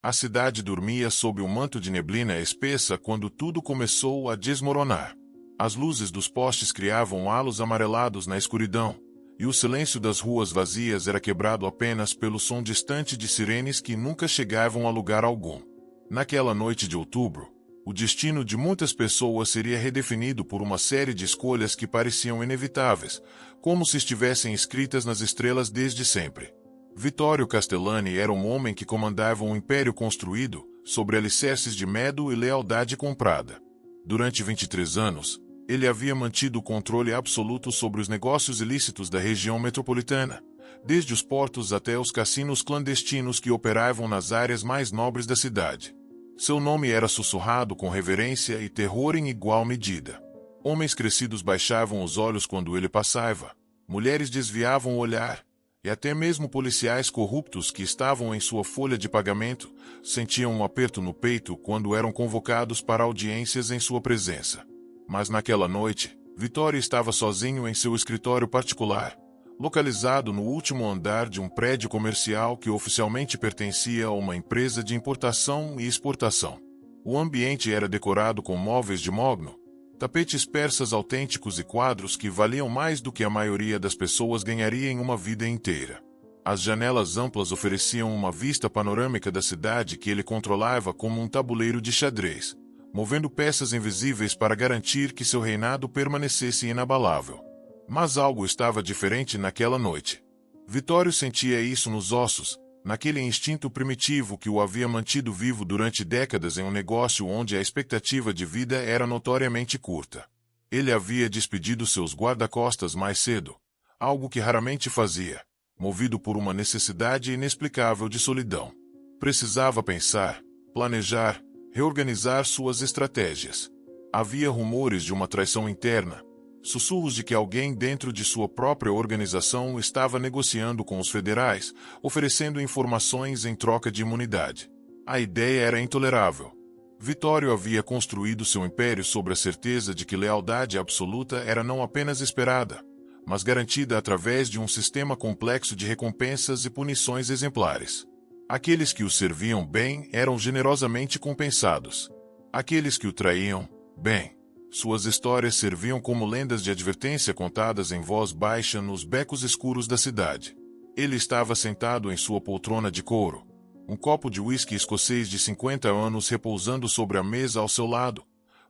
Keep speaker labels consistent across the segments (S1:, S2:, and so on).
S1: A cidade dormia sob um manto de neblina espessa quando tudo começou a desmoronar. As luzes dos postes criavam halos amarelados na escuridão, e o silêncio das ruas vazias era quebrado apenas pelo som distante de sirenes que nunca chegavam a lugar algum. Naquela noite de outubro, o destino de muitas pessoas seria redefinido por uma série de escolhas que pareciam inevitáveis, como se estivessem escritas nas estrelas desde sempre. Vittorio Castellani era um homem que comandava um império construído sobre alicerces de medo e lealdade comprada. Durante 23 anos, ele havia mantido o controle absoluto sobre os negócios ilícitos da região metropolitana, desde os portos até os cassinos clandestinos que operavam nas áreas mais nobres da cidade. Seu nome era sussurrado com reverência e terror em igual medida. Homens crescidos baixavam os olhos quando ele passava, mulheres desviavam o olhar, e até mesmo policiais corruptos que estavam em sua folha de pagamento sentiam um aperto no peito quando eram convocados para audiências em sua presença. Mas naquela noite, Vittorio estava sozinho em seu escritório particular, localizado no último andar de um prédio comercial que oficialmente pertencia a uma empresa de importação e exportação. O ambiente era decorado com móveis de mogno, tapetes persas autênticos e quadros que valiam mais do que a maioria das pessoas ganharia em uma vida inteira. As janelas amplas ofereciam uma vista panorâmica da cidade que ele controlava como um tabuleiro de xadrez, movendo peças invisíveis para garantir que seu reinado permanecesse inabalável. Mas algo estava diferente naquela noite. Vittorio sentia isso nos ossos, naquele instinto primitivo que o havia mantido vivo durante décadas em um negócio onde a expectativa de vida era notoriamente curta. Ele havia despedido seus guarda-costas mais cedo, algo que raramente fazia, movido por uma necessidade inexplicável de solidão. Precisava pensar, planejar, reorganizar suas estratégias. Havia rumores de uma traição interna, sussurros de que alguém dentro de sua própria organização estava negociando com os federais, oferecendo informações em troca de imunidade. A ideia era intolerável. Vittorio havia construído seu império sobre a certeza de que lealdade absoluta era não apenas esperada, mas garantida através de um sistema complexo de recompensas e punições exemplares. Aqueles que o serviam bem eram generosamente compensados. Aqueles que o traíam, bem. Suas histórias serviam como lendas de advertência contadas em voz baixa nos becos escuros da cidade. Ele estava sentado em sua poltrona de couro, um copo de uísque escocês de 50 anos repousando sobre a mesa ao seu lado,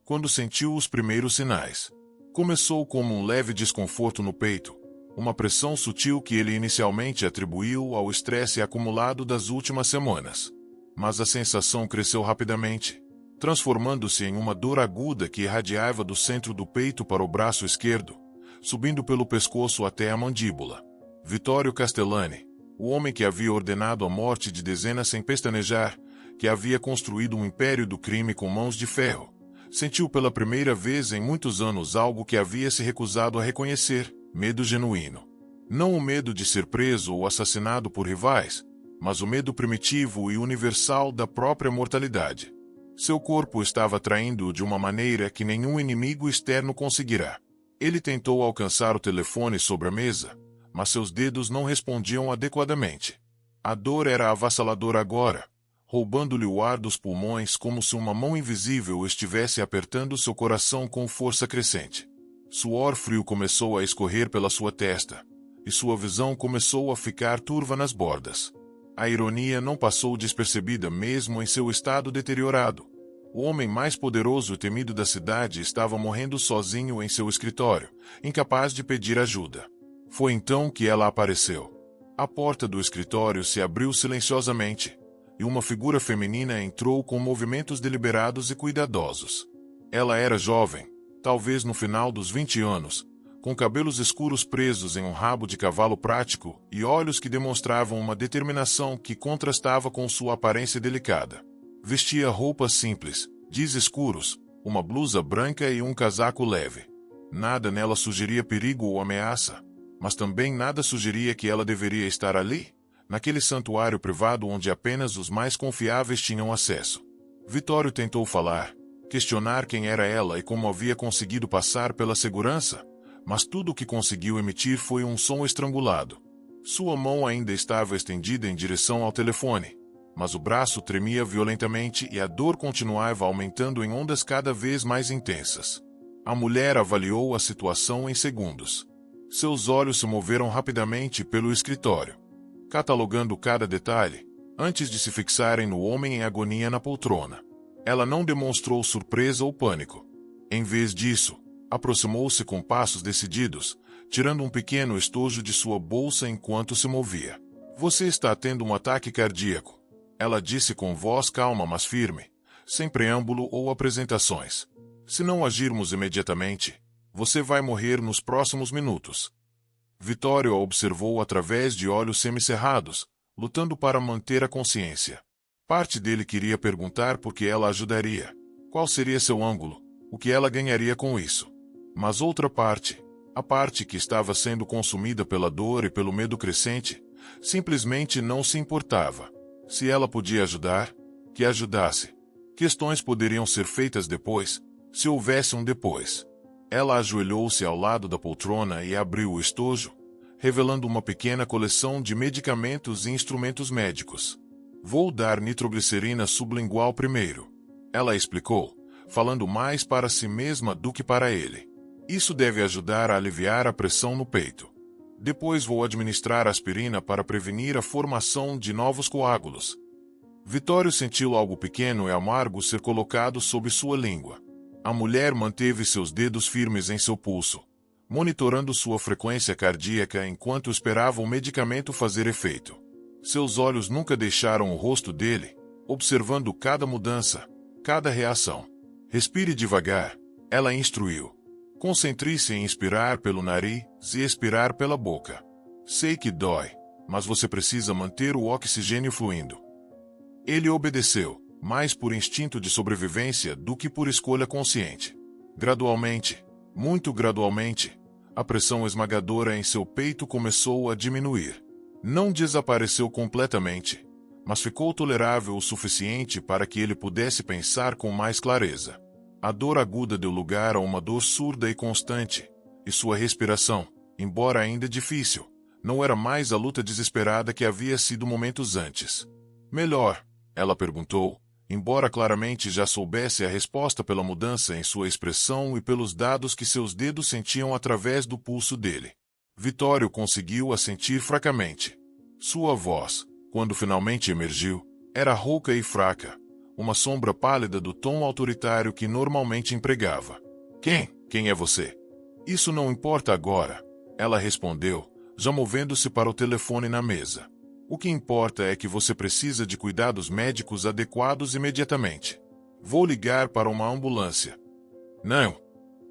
S1: quando sentiu os primeiros sinais. Começou como um leve desconforto no peito, uma pressão sutil que ele inicialmente atribuiu ao estresse acumulado das últimas semanas. Mas a sensação cresceu rapidamente, transformando-se em uma dor aguda que irradiava do centro do peito para o braço esquerdo, subindo pelo pescoço até a mandíbula. Vittorio Castellani, o homem que havia ordenado a morte de dezenas sem pestanejar, que havia construído um império do crime com mãos de ferro, sentiu pela primeira vez em muitos anos algo que havia se recusado a reconhecer: medo genuíno. Não o medo de ser preso ou assassinado por rivais, mas o medo primitivo e universal da própria mortalidade. Seu corpo estava traindo-o de uma maneira que nenhum inimigo externo conseguirá. Ele tentou alcançar o telefone sobre a mesa, mas seus dedos não respondiam adequadamente. A dor era avassaladora agora, roubando-lhe o ar dos pulmões como se uma mão invisível estivesse apertando seu coração com força crescente. Suor frio começou a escorrer pela sua testa, e sua visão começou a ficar turva nas bordas. A ironia não passou despercebida mesmo em seu estado deteriorado. O homem mais poderoso e temido da cidade estava morrendo sozinho em seu escritório, incapaz de pedir ajuda. Foi então que ela apareceu. A porta do escritório se abriu silenciosamente, e uma figura feminina entrou com movimentos deliberados e cuidadosos. Ela era jovem, talvez no final dos 20 anos, com cabelos escuros presos em um rabo de cavalo prático e olhos que demonstravam uma determinação que contrastava com sua aparência delicada. Vestia roupas simples, jeans escuros, uma blusa branca e um casaco leve. Nada nela sugeria perigo ou ameaça, mas também nada sugeria que ela deveria estar ali, naquele santuário privado onde apenas os mais confiáveis tinham acesso. Vittorio tentou falar, questionar quem era ela e como havia conseguido passar pela segurança, mas tudo o que conseguiu emitir foi um som estrangulado. Sua mão ainda estava estendida em direção ao telefone, mas o braço tremia violentamente e a dor continuava aumentando em ondas cada vez mais intensas. A mulher avaliou a situação em segundos. Seus olhos se moveram rapidamente pelo escritório, catalogando cada detalhe, antes de se fixarem no homem em agonia na poltrona. Ela não demonstrou surpresa ou pânico. Em vez disso, aproximou-se com passos decididos, tirando um pequeno estojo de sua bolsa enquanto se movia. Você está tendo um ataque cardíaco, ela disse com voz calma mas firme, sem preâmbulo ou apresentações. Se não agirmos imediatamente, você vai morrer nos próximos minutos. Vittorio a observou através de olhos semicerrados, lutando para manter a consciência. Parte dele queria perguntar por que ela ajudaria, qual seria seu ângulo, o que ela ganharia com isso. Mas outra parte, a parte que estava sendo consumida pela dor e pelo medo crescente, simplesmente não se importava. Se ela podia ajudar, que ajudasse. Questões poderiam ser feitas depois, se houvesse um depois. Ela ajoelhou-se ao lado da poltrona e abriu o estojo, revelando uma pequena coleção de medicamentos e instrumentos médicos. Vou dar nitroglicerina sublingual primeiro, ela explicou, falando mais para si mesma do que para ele. Isso deve ajudar a aliviar a pressão no peito. Depois vou administrar aspirina para prevenir a formação de novos coágulos. Vittorio sentiu algo pequeno e amargo ser colocado sob sua língua. A mulher manteve seus dedos firmes em seu pulso, monitorando sua frequência cardíaca enquanto esperava o medicamento fazer efeito. Seus olhos nunca deixaram o rosto dele, observando cada mudança, cada reação. Respire devagar, ela instruiu. Concentre-se em inspirar pelo nariz e expirar pela boca. Sei que dói, mas você precisa manter o oxigênio fluindo. Ele obedeceu, mais por instinto de sobrevivência do que por escolha consciente. Gradualmente, muito gradualmente, a pressão esmagadora em seu peito começou a diminuir. Não desapareceu completamente, mas ficou tolerável o suficiente para que ele pudesse pensar com mais clareza. A dor aguda deu lugar a uma dor surda e constante, e sua respiração, embora ainda difícil, não era mais a luta desesperada que havia sido momentos antes. Melhor, ela perguntou, embora claramente já soubesse a resposta pela mudança em sua expressão e pelos dados que seus dedos sentiam através do pulso dele. Vittorio conseguiu assentir fracamente. Sua voz, quando finalmente emergiu, era rouca e fraca, uma sombra pálida do tom autoritário que normalmente empregava. Quem é você? Isso não importa agora, ela respondeu, já movendo-se para o telefone na mesa. O que importa é que você precisa de cuidados médicos adequados imediatamente. Vou ligar para uma ambulância. Não.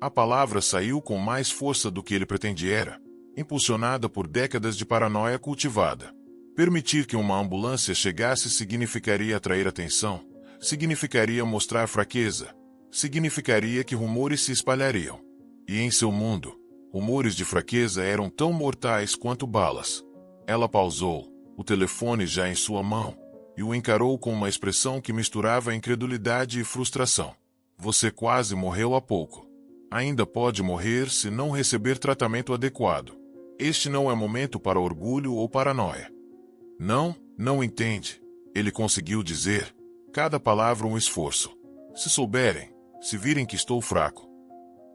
S1: A palavra saiu com mais força do que ele pretendiera, impulsionada por décadas de paranoia cultivada. Permitir que uma ambulância chegasse significaria atrair atenção, significaria mostrar fraqueza, significaria que rumores se espalhariam. E em seu mundo, rumores de fraqueza eram tão mortais quanto balas. Ela pausou, o telefone já em sua mão, e o encarou com uma expressão que misturava incredulidade e frustração. Você quase morreu há pouco. Ainda pode morrer se não receber tratamento adequado. Este não é momento para orgulho ou paranoia. Não entende, ele conseguiu dizer, cada palavra um esforço. Se souberem, se virem que estou fraco.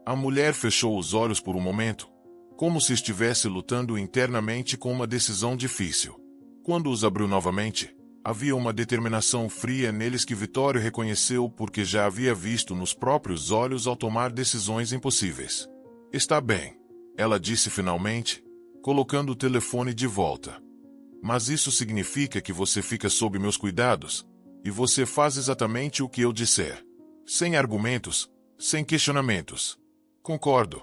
S1: A mulher fechou os olhos por um momento, como se estivesse lutando internamente com uma decisão difícil. Quando os abriu novamente, havia uma determinação fria neles que Vittorio reconheceu porque já havia visto nos próprios olhos ao tomar decisões impossíveis. Está bem, ela disse finalmente, colocando o telefone de volta. Mas isso significa que você fica sob meus cuidados, e você faz exatamente o que eu disser. Sem argumentos, sem questionamentos. Concordo.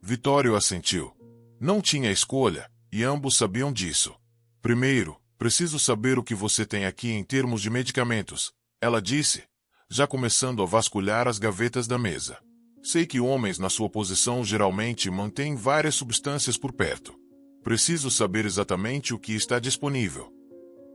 S1: Vittorio assentiu. Não tinha escolha, e ambos sabiam disso. Primeiro, preciso saber o que você tem aqui em termos de medicamentos, ela disse, já começando a vasculhar as gavetas da mesa. Sei que homens na sua posição geralmente mantêm várias substâncias por perto. Preciso saber exatamente o que está disponível.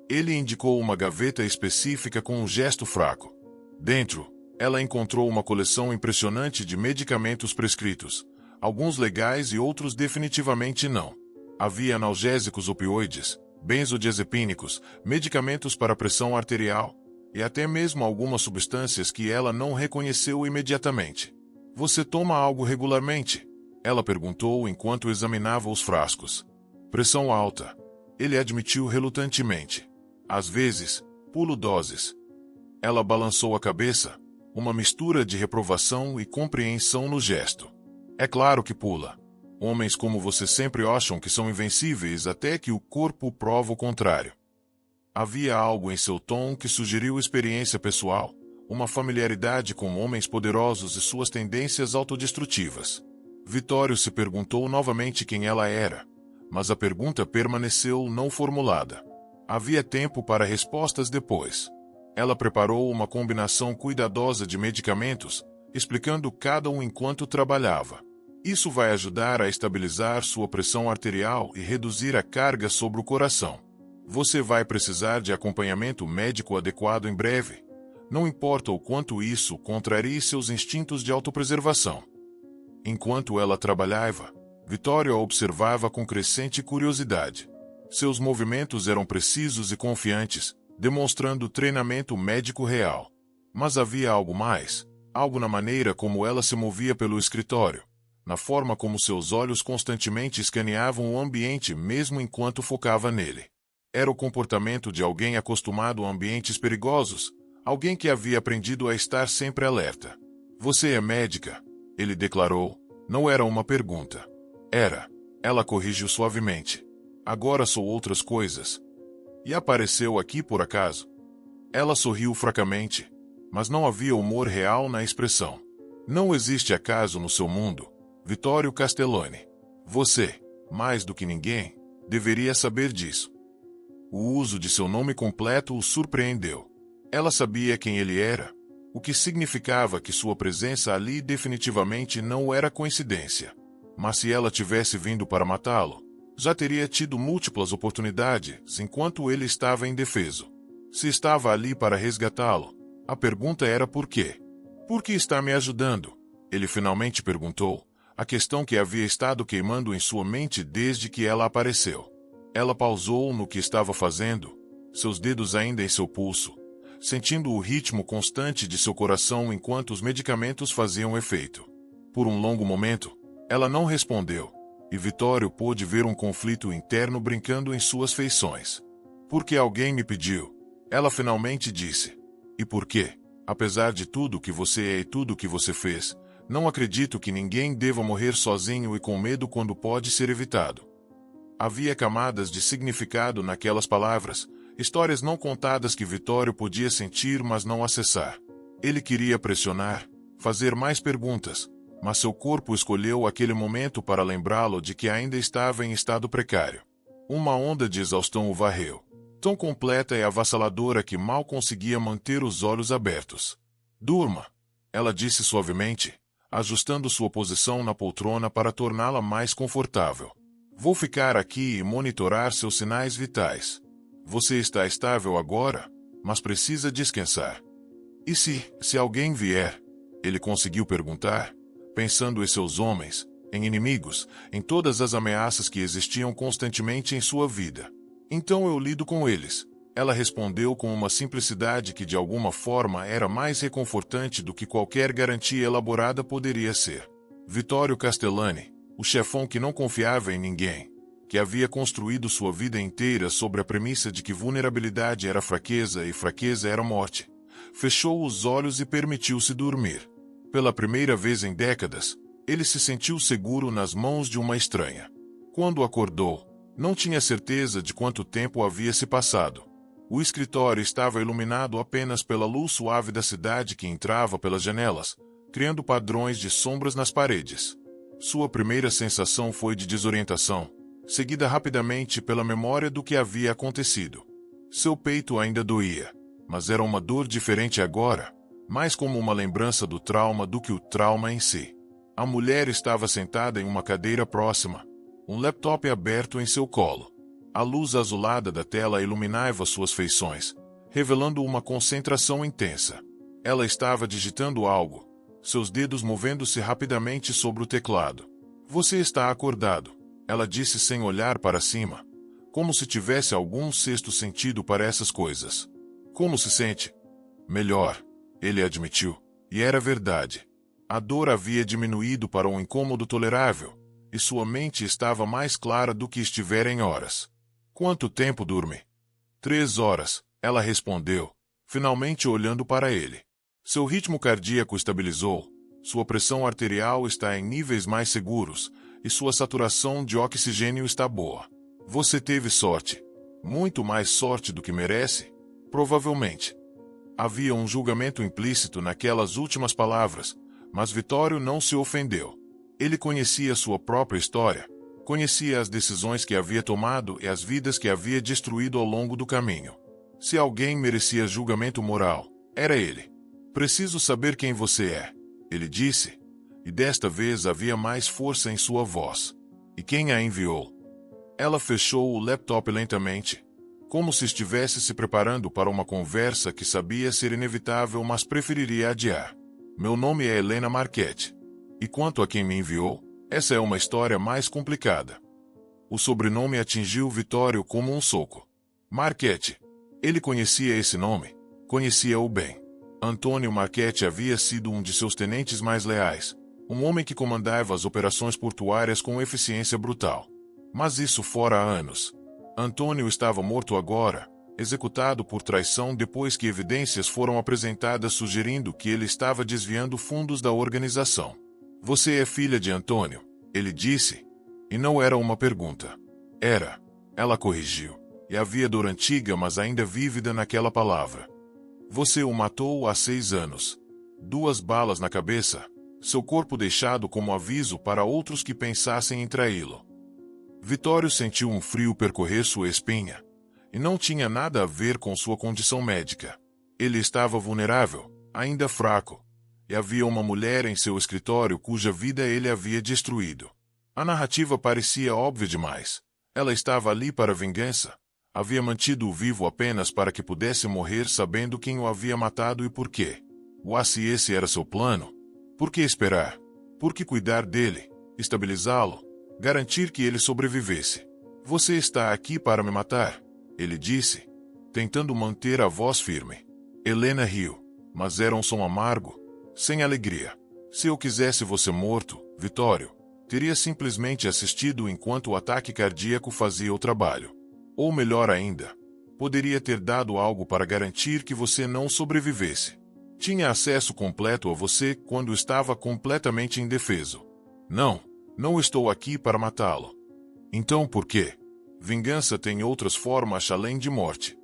S1: Ele indicou uma gaveta específica com um gesto fraco. Dentro, ela encontrou uma coleção impressionante de medicamentos prescritos, alguns legais e outros definitivamente não. Havia analgésicos opioides, benzodiazepínicos, medicamentos para pressão arterial, e até mesmo algumas substâncias que ela não reconheceu imediatamente. Você toma algo regularmente? Ela perguntou enquanto examinava os frascos. Pressão alta. Ele admitiu relutantemente. Às vezes, pulo doses. Ela balançou a cabeça, uma mistura de reprovação e compreensão no gesto. É claro que pula. Homens como você sempre acham que são invencíveis até que o corpo prova o contrário. Havia algo em seu tom que sugeriu experiência pessoal, uma familiaridade com homens poderosos e suas tendências autodestrutivas. Vitório se perguntou novamente quem ela era, mas a pergunta permaneceu não formulada. Havia tempo para respostas depois. Ela preparou uma combinação cuidadosa de medicamentos, explicando cada um enquanto trabalhava. Isso vai ajudar a estabilizar sua pressão arterial e reduzir a carga sobre o coração. Você vai precisar de acompanhamento médico adequado em breve. Não importa o quanto isso contrarie seus instintos de autopreservação. Enquanto ela trabalhava, Vitória a observava com crescente curiosidade. Seus movimentos eram precisos e confiantes, demonstrando treinamento médico real. Mas havia algo mais, algo na maneira como ela se movia pelo escritório, na forma como seus olhos constantemente escaneavam o ambiente mesmo enquanto focava nele. Era o comportamento de alguém acostumado a ambientes perigosos, alguém que havia aprendido a estar sempre alerta. Você é médica? Ele declarou. Não era uma pergunta. Era. Ela corrigiu suavemente. Agora sou outras coisas. E apareceu aqui por acaso? Ela sorriu fracamente, mas não havia humor real na expressão. Não existe acaso no seu mundo, Vittorio Castellani. Você, mais do que ninguém, deveria saber disso. O uso de seu nome completo o surpreendeu. Ela sabia quem ele era, o que significava que sua presença ali definitivamente não era coincidência. Mas se ela tivesse vindo para matá-lo, já teria tido múltiplas oportunidades enquanto ele estava indefeso. Se estava ali para resgatá-lo, a pergunta era por quê? Por que está me ajudando? Ele finalmente perguntou, a questão que havia estado queimando em sua mente desde que ela apareceu. Ela pausou no que estava fazendo, seus dedos ainda em seu pulso, sentindo o ritmo constante de seu coração enquanto os medicamentos faziam efeito. Por um longo momento, ela não respondeu, e Vitório pôde ver um conflito interno brincando em suas feições. Porque alguém me pediu, ela finalmente disse. E por quê? Apesar de tudo que você é e tudo que você fez, não acredito que ninguém deva morrer sozinho e com medo quando pode ser evitado. Havia camadas de significado naquelas palavras, histórias não contadas que Vitório podia sentir mas não acessar. Ele queria pressionar, fazer mais perguntas, mas seu corpo escolheu aquele momento para lembrá-lo de que ainda estava em estado precário. Uma onda de exaustão o varreu, tão completa e avassaladora que mal conseguia manter os olhos abertos. Durma, ela disse suavemente, ajustando sua posição na poltrona para torná-la mais confortável. Vou ficar aqui e monitorar seus sinais vitais. Você está estável agora, mas precisa descansar. E se alguém vier? Ele conseguiu perguntar, pensando em seus homens, em inimigos, em todas as ameaças que existiam constantemente em sua vida. Então eu lido com eles. Ela respondeu com uma simplicidade que de alguma forma era mais reconfortante do que qualquer garantia elaborada poderia ser. Vittorio Castellani, o chefão que não confiava em ninguém, que havia construído sua vida inteira sobre a premissa de que vulnerabilidade era fraqueza e fraqueza era morte, fechou os olhos e permitiu-se dormir. Pela primeira vez em décadas, ele se sentiu seguro nas mãos de uma estranha. Quando acordou, não tinha certeza de quanto tempo havia se passado. O escritório estava iluminado apenas pela luz suave da cidade que entrava pelas janelas, criando padrões de sombras nas paredes. Sua primeira sensação foi de desorientação, seguida rapidamente pela memória do que havia acontecido. Seu peito ainda doía, mas era uma dor diferente agora, mais como uma lembrança do trauma do que o trauma em si. A mulher estava sentada em uma cadeira próxima, um laptop aberto em seu colo. A luz azulada da tela iluminava suas feições, revelando uma concentração intensa. Ela estava digitando algo, seus dedos movendo-se rapidamente sobre o teclado. Você está acordado, ela disse sem olhar para cima, como se tivesse algum sexto sentido para essas coisas. Como se sente? Melhor, ele admitiu, e era verdade. A dor havia diminuído para um incômodo tolerável, e sua mente estava mais clara do que estivera em horas. Quanto tempo dorme? 3 horas, ela respondeu, finalmente olhando para ele. Seu ritmo cardíaco estabilizou, sua pressão arterial está em níveis mais seguros, e sua saturação de oxigênio está boa. Você teve sorte. Muito mais sorte do que merece? Provavelmente. Havia um julgamento implícito naquelas últimas palavras, mas Vittorio não se ofendeu. Ele conhecia sua própria história, conhecia as decisões que havia tomado e as vidas que havia destruído ao longo do caminho. Se alguém merecia julgamento moral, era ele. Preciso saber quem você é, ele disse, e desta vez havia mais força em sua voz. E quem a enviou? Ela fechou o laptop lentamente, como se estivesse se preparando para uma conversa que sabia ser inevitável, mas preferiria adiar. Meu nome é Helena Marchetti. E quanto a quem me enviou, essa é uma história mais complicada. O sobrenome atingiu Vittorio como um soco. Marchetti. Ele conhecia esse nome, conhecia-o bem. Antônio Marchetti havia sido um de seus tenentes mais leais, um homem que comandava as operações portuárias com eficiência brutal. Mas isso fora há anos. Antônio estava morto agora, executado por traição depois que evidências foram apresentadas sugerindo que ele estava desviando fundos da organização. Você é filha de Antônio, ele disse. E não era uma pergunta. Era. Ela corrigiu. E havia dor antiga, mas ainda vívida naquela palavra. Você o matou há 6 anos. 2 balas na cabeça, seu corpo deixado como aviso para outros que pensassem em traí-lo. Vittorio sentiu um frio percorrer sua espinha. E não tinha nada a ver com sua condição médica. Ele estava vulnerável, ainda fraco. E havia uma mulher em seu escritório cuja vida ele havia destruído. A narrativa parecia óbvia demais. Ela estava ali para vingança. Havia mantido-o vivo apenas para que pudesse morrer sabendo quem o havia matado e por quê. Se esse era seu plano, por que esperar? Por que cuidar dele, estabilizá-lo, garantir que ele sobrevivesse? Você está aqui para me matar, ele disse, tentando manter a voz firme. Helena riu, mas era um som amargo, sem alegria. Se eu quisesse você morto, Vittorio, teria simplesmente assistido enquanto o ataque cardíaco fazia o trabalho. Ou melhor ainda, poderia ter dado algo para garantir que você não sobrevivesse. Tinha acesso completo a você quando estava completamente indefeso. Não estou aqui para matá-lo. Então por quê? Vingança tem outras formas além de morte.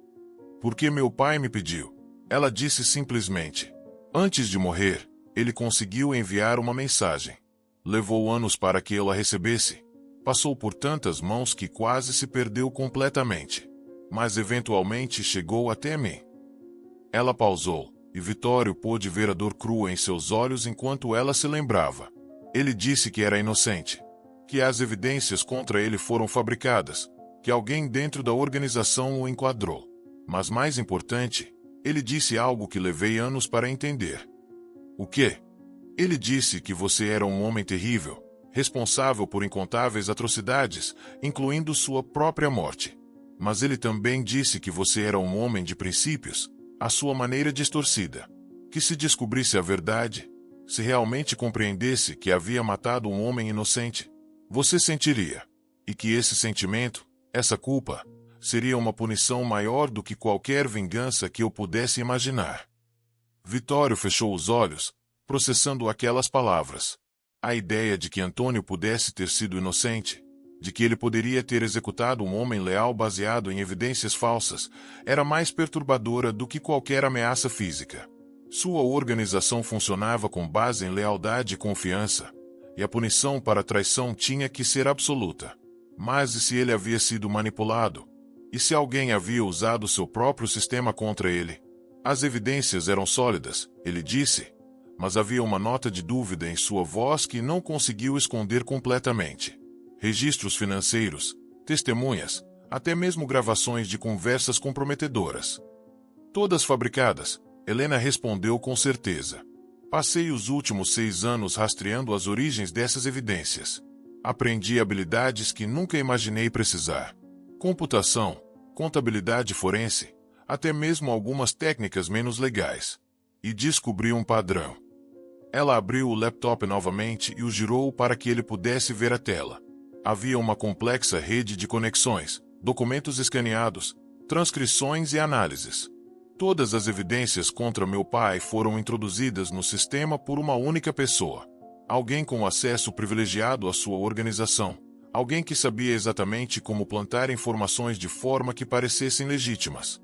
S1: Porque meu pai me pediu. Ela disse simplesmente. Antes de morrer, ele conseguiu enviar uma mensagem. Levou anos para que eu a recebesse. Passou por tantas mãos que quase se perdeu completamente. Mas eventualmente chegou até mim. Ela pausou, e Vittorio pôde ver a dor crua em seus olhos enquanto ela se lembrava. Ele disse que era inocente. Que as evidências contra ele foram fabricadas. Que alguém dentro da organização o enquadrou. Mas mais importante, ele disse algo que levei anos para entender. O quê? Ele disse que você era um homem terrível, responsável por incontáveis atrocidades, incluindo sua própria morte. Mas ele também disse que você era um homem de princípios, à sua maneira distorcida. Que se descobrisse a verdade, se realmente compreendesse que havia matado um homem inocente, você sentiria. E que esse sentimento, essa culpa, seria uma punição maior do que qualquer vingança que eu pudesse imaginar. Vittorio fechou os olhos, processando aquelas palavras. A ideia de que Antônio pudesse ter sido inocente, de que ele poderia ter executado um homem leal baseado em evidências falsas, era mais perturbadora do que qualquer ameaça física. Sua organização funcionava com base em lealdade e confiança, e a punição para traição tinha que ser absoluta. Mas e se ele havia sido manipulado? E se alguém havia usado seu próprio sistema contra ele? As evidências eram sólidas, ele disse, mas havia uma nota de dúvida em sua voz que não conseguiu esconder completamente. Registros financeiros, testemunhas, até mesmo gravações de conversas comprometedoras. Todas fabricadas, Helena respondeu com certeza. Passei os últimos 6 anos rastreando as origens dessas evidências. Aprendi habilidades que nunca imaginei precisar. computação, contabilidade forense, até mesmo algumas técnicas menos legais. E descobriu um padrão. Ela abriu o laptop novamente e o girou para que ele pudesse ver a tela. Havia uma complexa rede de conexões, documentos escaneados, transcrições e análises. Todas as evidências contra meu pai foram introduzidas no sistema por uma única pessoa. Alguém com acesso privilegiado à sua organização. Alguém que sabia exatamente como plantar informações de forma que parecessem legítimas.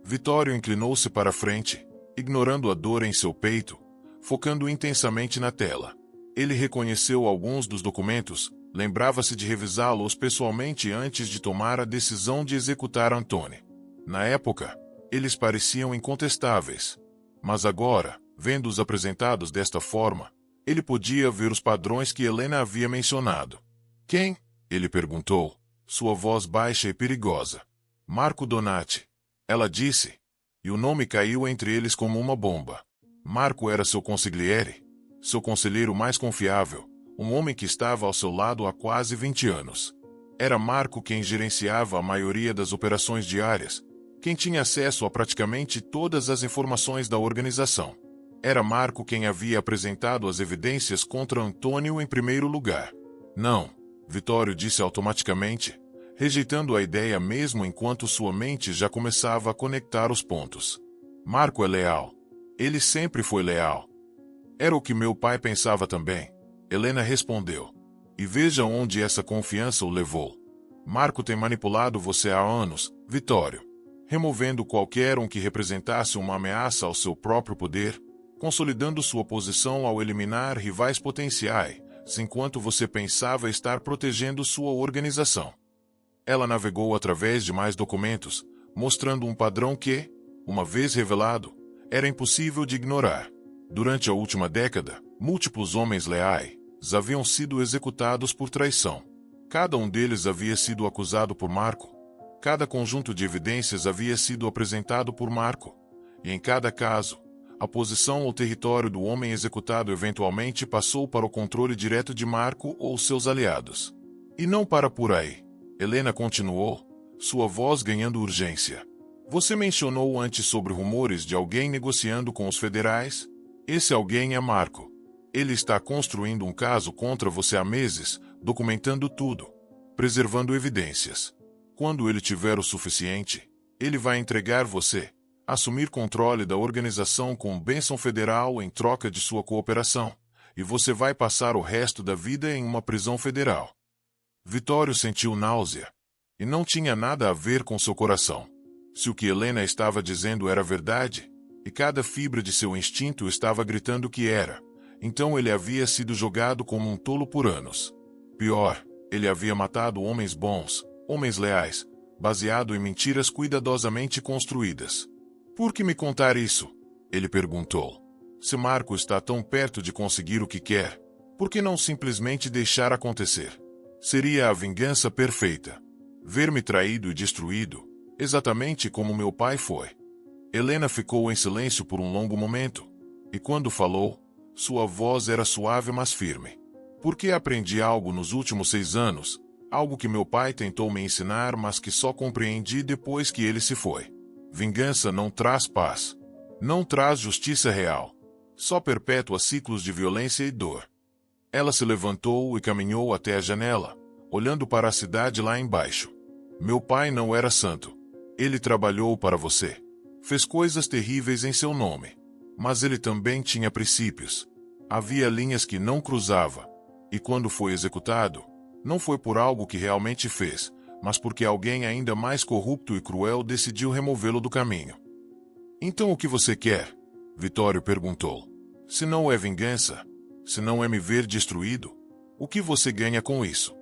S1: Vittorio inclinou-se para a frente, ignorando a dor em seu peito, focando intensamente na tela. Ele reconheceu alguns dos documentos, lembrava-se de revisá-los pessoalmente antes de tomar a decisão de executar Antoni. Na época, eles pareciam incontestáveis. Mas agora, vendo-os apresentados desta forma, ele podia ver os padrões que Helena havia mencionado. Quem? Ele perguntou, sua voz baixa e perigosa. Marco Donati. Ela disse, e o nome caiu entre eles como uma bomba. Marco era seu consigliere, seu conselheiro mais confiável, um homem que estava ao seu lado há quase 20 anos. Era Marco quem gerenciava a maioria das operações diárias, quem tinha acesso a praticamente todas as informações da organização. Era Marco quem havia apresentado as evidências contra Antônio em primeiro lugar. Não, Vittorio disse automaticamente, rejeitando a ideia mesmo enquanto sua mente já começava a conectar os pontos. Marco é leal. Ele sempre foi leal. Era o que meu pai pensava também, Helena respondeu. E veja onde essa confiança o levou. Marco tem manipulado você há anos, Vittorio. Removendo qualquer um que representasse uma ameaça ao seu próprio poder, consolidando sua posição ao eliminar rivais potenciais, enquanto você pensava estar protegendo sua organização. Ela navegou através de mais documentos, mostrando um padrão que, uma vez revelado, era impossível de ignorar. Durante a última década, múltiplos homens leais haviam sido executados por traição. Cada um deles havia sido acusado por Marco. Cada conjunto de evidências havia sido apresentado por Marco, e em cada caso, a posição ou território do homem executado eventualmente passou para o controle direto de Marco ou seus aliados. E não para por aí. Helena continuou, sua voz ganhando urgência. Você mencionou antes sobre rumores de alguém negociando com os federais? Esse alguém é Marco. Ele está construindo um caso contra você há meses, documentando tudo, preservando evidências. Quando ele tiver o suficiente, ele vai entregar você, assumir controle da organização com bênção federal em troca de sua cooperação, e você vai passar o resto da vida em uma prisão federal. Vittorio sentiu náusea, e não tinha nada a ver com seu coração. Se o que Helena estava dizendo era verdade, e cada fibra de seu instinto estava gritando que era, então ele havia sido jogado como um tolo por anos. Pior, ele havia matado homens bons, homens leais, baseado em mentiras cuidadosamente construídas. Por que me contar isso? Ele perguntou. Se Marco está tão perto de conseguir o que quer, por que não simplesmente deixar acontecer? Seria a vingança perfeita. Ver-me traído e destruído, exatamente como meu pai foi. Helena ficou em silêncio por um longo momento, e quando falou, sua voz era suave mas firme. Porque aprendi algo nos últimos 6 anos, algo que meu pai tentou me ensinar mas que só compreendi depois que ele se foi. Vingança não traz paz. Não traz justiça real. Só perpetua ciclos de violência e dor. Ela se levantou e caminhou até a janela, olhando para a cidade lá embaixo. Meu pai não era santo. Ele trabalhou para você. Fez coisas terríveis em seu nome. Mas ele também tinha princípios. Havia linhas que não cruzava. E quando foi executado, não foi por algo que realmente fez, mas porque alguém ainda mais corrupto e cruel decidiu removê-lo do caminho. Então o que você quer? Vittorio perguntou. Se não é vingança, se não é me ver destruído, o que você ganha com isso?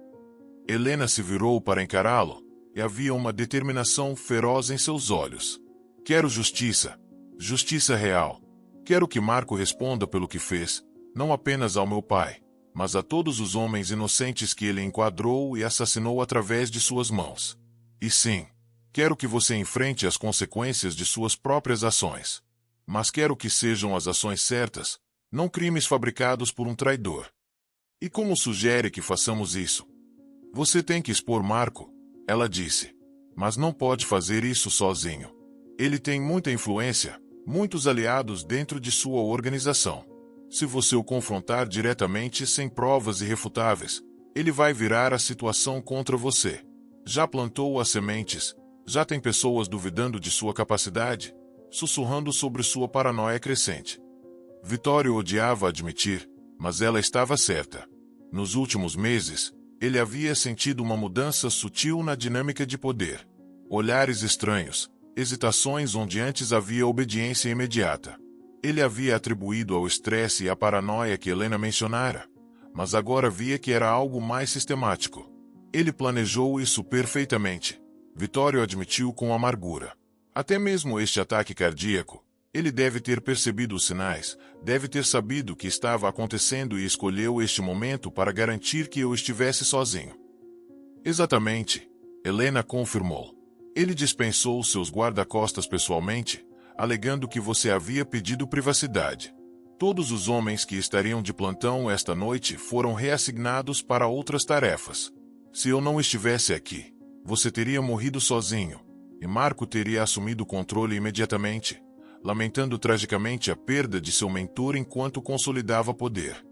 S1: Helena se virou para encará-lo, e havia uma determinação feroz em seus olhos. Quero justiça. Justiça real. Quero que Marco responda pelo que fez, não apenas ao meu pai, mas a todos os homens inocentes que ele enquadrou e assassinou através de suas mãos. E sim, quero que você enfrente as consequências de suas próprias ações. Mas quero que sejam as ações certas, não crimes fabricados por um traidor. E como sugere que façamos isso? Você tem que expor Marco, ela disse. Mas não pode fazer isso sozinho. Ele tem muita influência, muitos aliados dentro de sua organização. Se você o confrontar diretamente sem provas irrefutáveis, ele vai virar a situação contra você. Já plantou as sementes? Já tem pessoas duvidando de sua capacidade, sussurrando sobre sua paranoia crescente. Vittorio odiava admitir, mas ela estava certa. Nos últimos meses, ele havia sentido uma mudança sutil na dinâmica de poder. Olhares estranhos, hesitações onde antes havia obediência imediata. Ele havia atribuído ao estresse e à paranoia que Helena mencionara, mas agora via que era algo mais sistemático. Ele planejou isso perfeitamente. Vittorio admitiu com amargura. Até mesmo este ataque cardíaco, ele deve ter percebido os sinais, deve ter sabido o que estava acontecendo e escolheu este momento para garantir que eu estivesse sozinho. Exatamente, Helena confirmou. Ele dispensou seus guarda-costas pessoalmente, alegando que você havia pedido privacidade. Todos os homens que estariam de plantão esta noite foram reassignados para outras tarefas. Se eu não estivesse aqui, você teria morrido sozinho, e Marco teria assumido o controle imediatamente, lamentando tragicamente a perda de seu mentor enquanto consolidava poder.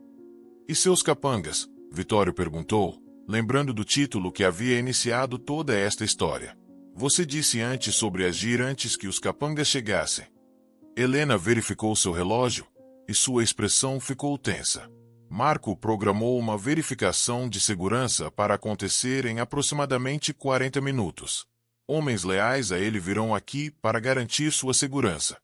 S1: E seus capangas? Vittorio perguntou, lembrando do título que havia iniciado toda esta história. Você disse antes sobre agir antes que os capangas chegassem. Helena verificou seu relógio, e sua expressão ficou tensa. Marco programou uma verificação de segurança para acontecer em aproximadamente 40 minutos. Homens leais a ele virão aqui para garantir sua segurança.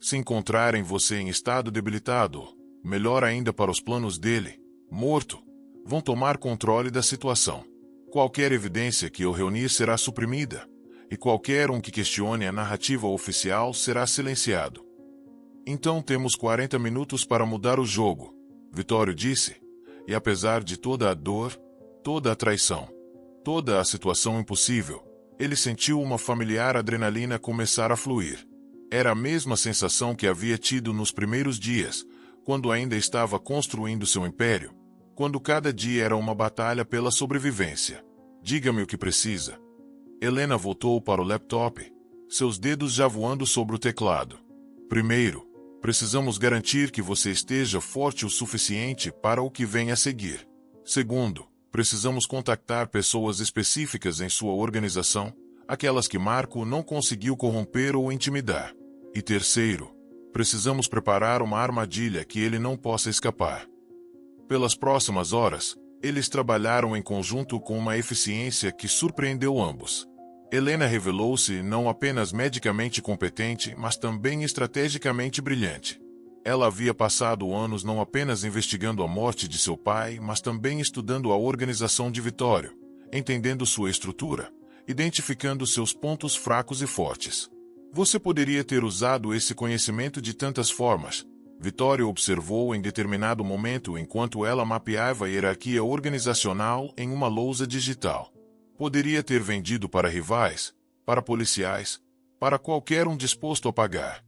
S1: Se encontrarem você em estado debilitado, melhor ainda para os planos dele, morto, vão tomar controle da situação. Qualquer evidência que eu reunir será suprimida, e qualquer um que questione a narrativa oficial será silenciado. Então temos 40 minutos para mudar o jogo, Vittorio disse, e apesar de toda a dor, toda a traição, toda a situação impossível, ele sentiu uma familiar adrenalina começar a fluir. Era a mesma sensação que havia tido nos primeiros dias, quando ainda estava construindo seu império, quando cada dia era uma batalha pela sobrevivência. Diga-me o que precisa. Helena voltou para o laptop, seus dedos já voando sobre o teclado. Primeiro, precisamos garantir que você esteja forte o suficiente para o que vem a seguir. Segundo, precisamos contactar pessoas específicas em sua organização, aquelas que Marco não conseguiu corromper ou intimidar. E terceiro, precisamos preparar uma armadilha que ele não possa escapar. Pelas próximas horas, eles trabalharam em conjunto com uma eficiência que surpreendeu ambos. Helena revelou-se não apenas medicamente competente, mas também estrategicamente brilhante. Ela havia passado anos não apenas investigando a morte de seu pai, mas também estudando a organização de Vittorio, entendendo sua estrutura, identificando seus pontos fracos e fortes. Você poderia ter usado esse conhecimento de tantas formas, Vittorio observou em determinado momento enquanto ela mapeava a hierarquia organizacional em uma lousa digital. Poderia ter vendido para rivais, para policiais, para qualquer um disposto a pagar.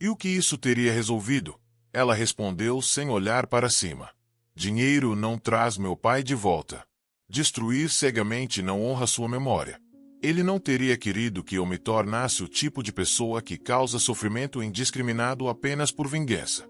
S1: E o que isso teria resolvido? Ela respondeu sem olhar para cima. Dinheiro não traz meu pai de volta. Destruir cegamente não honra sua memória. Ele não teria querido que eu me tornasse o tipo de pessoa que causa sofrimento indiscriminado apenas por vingança.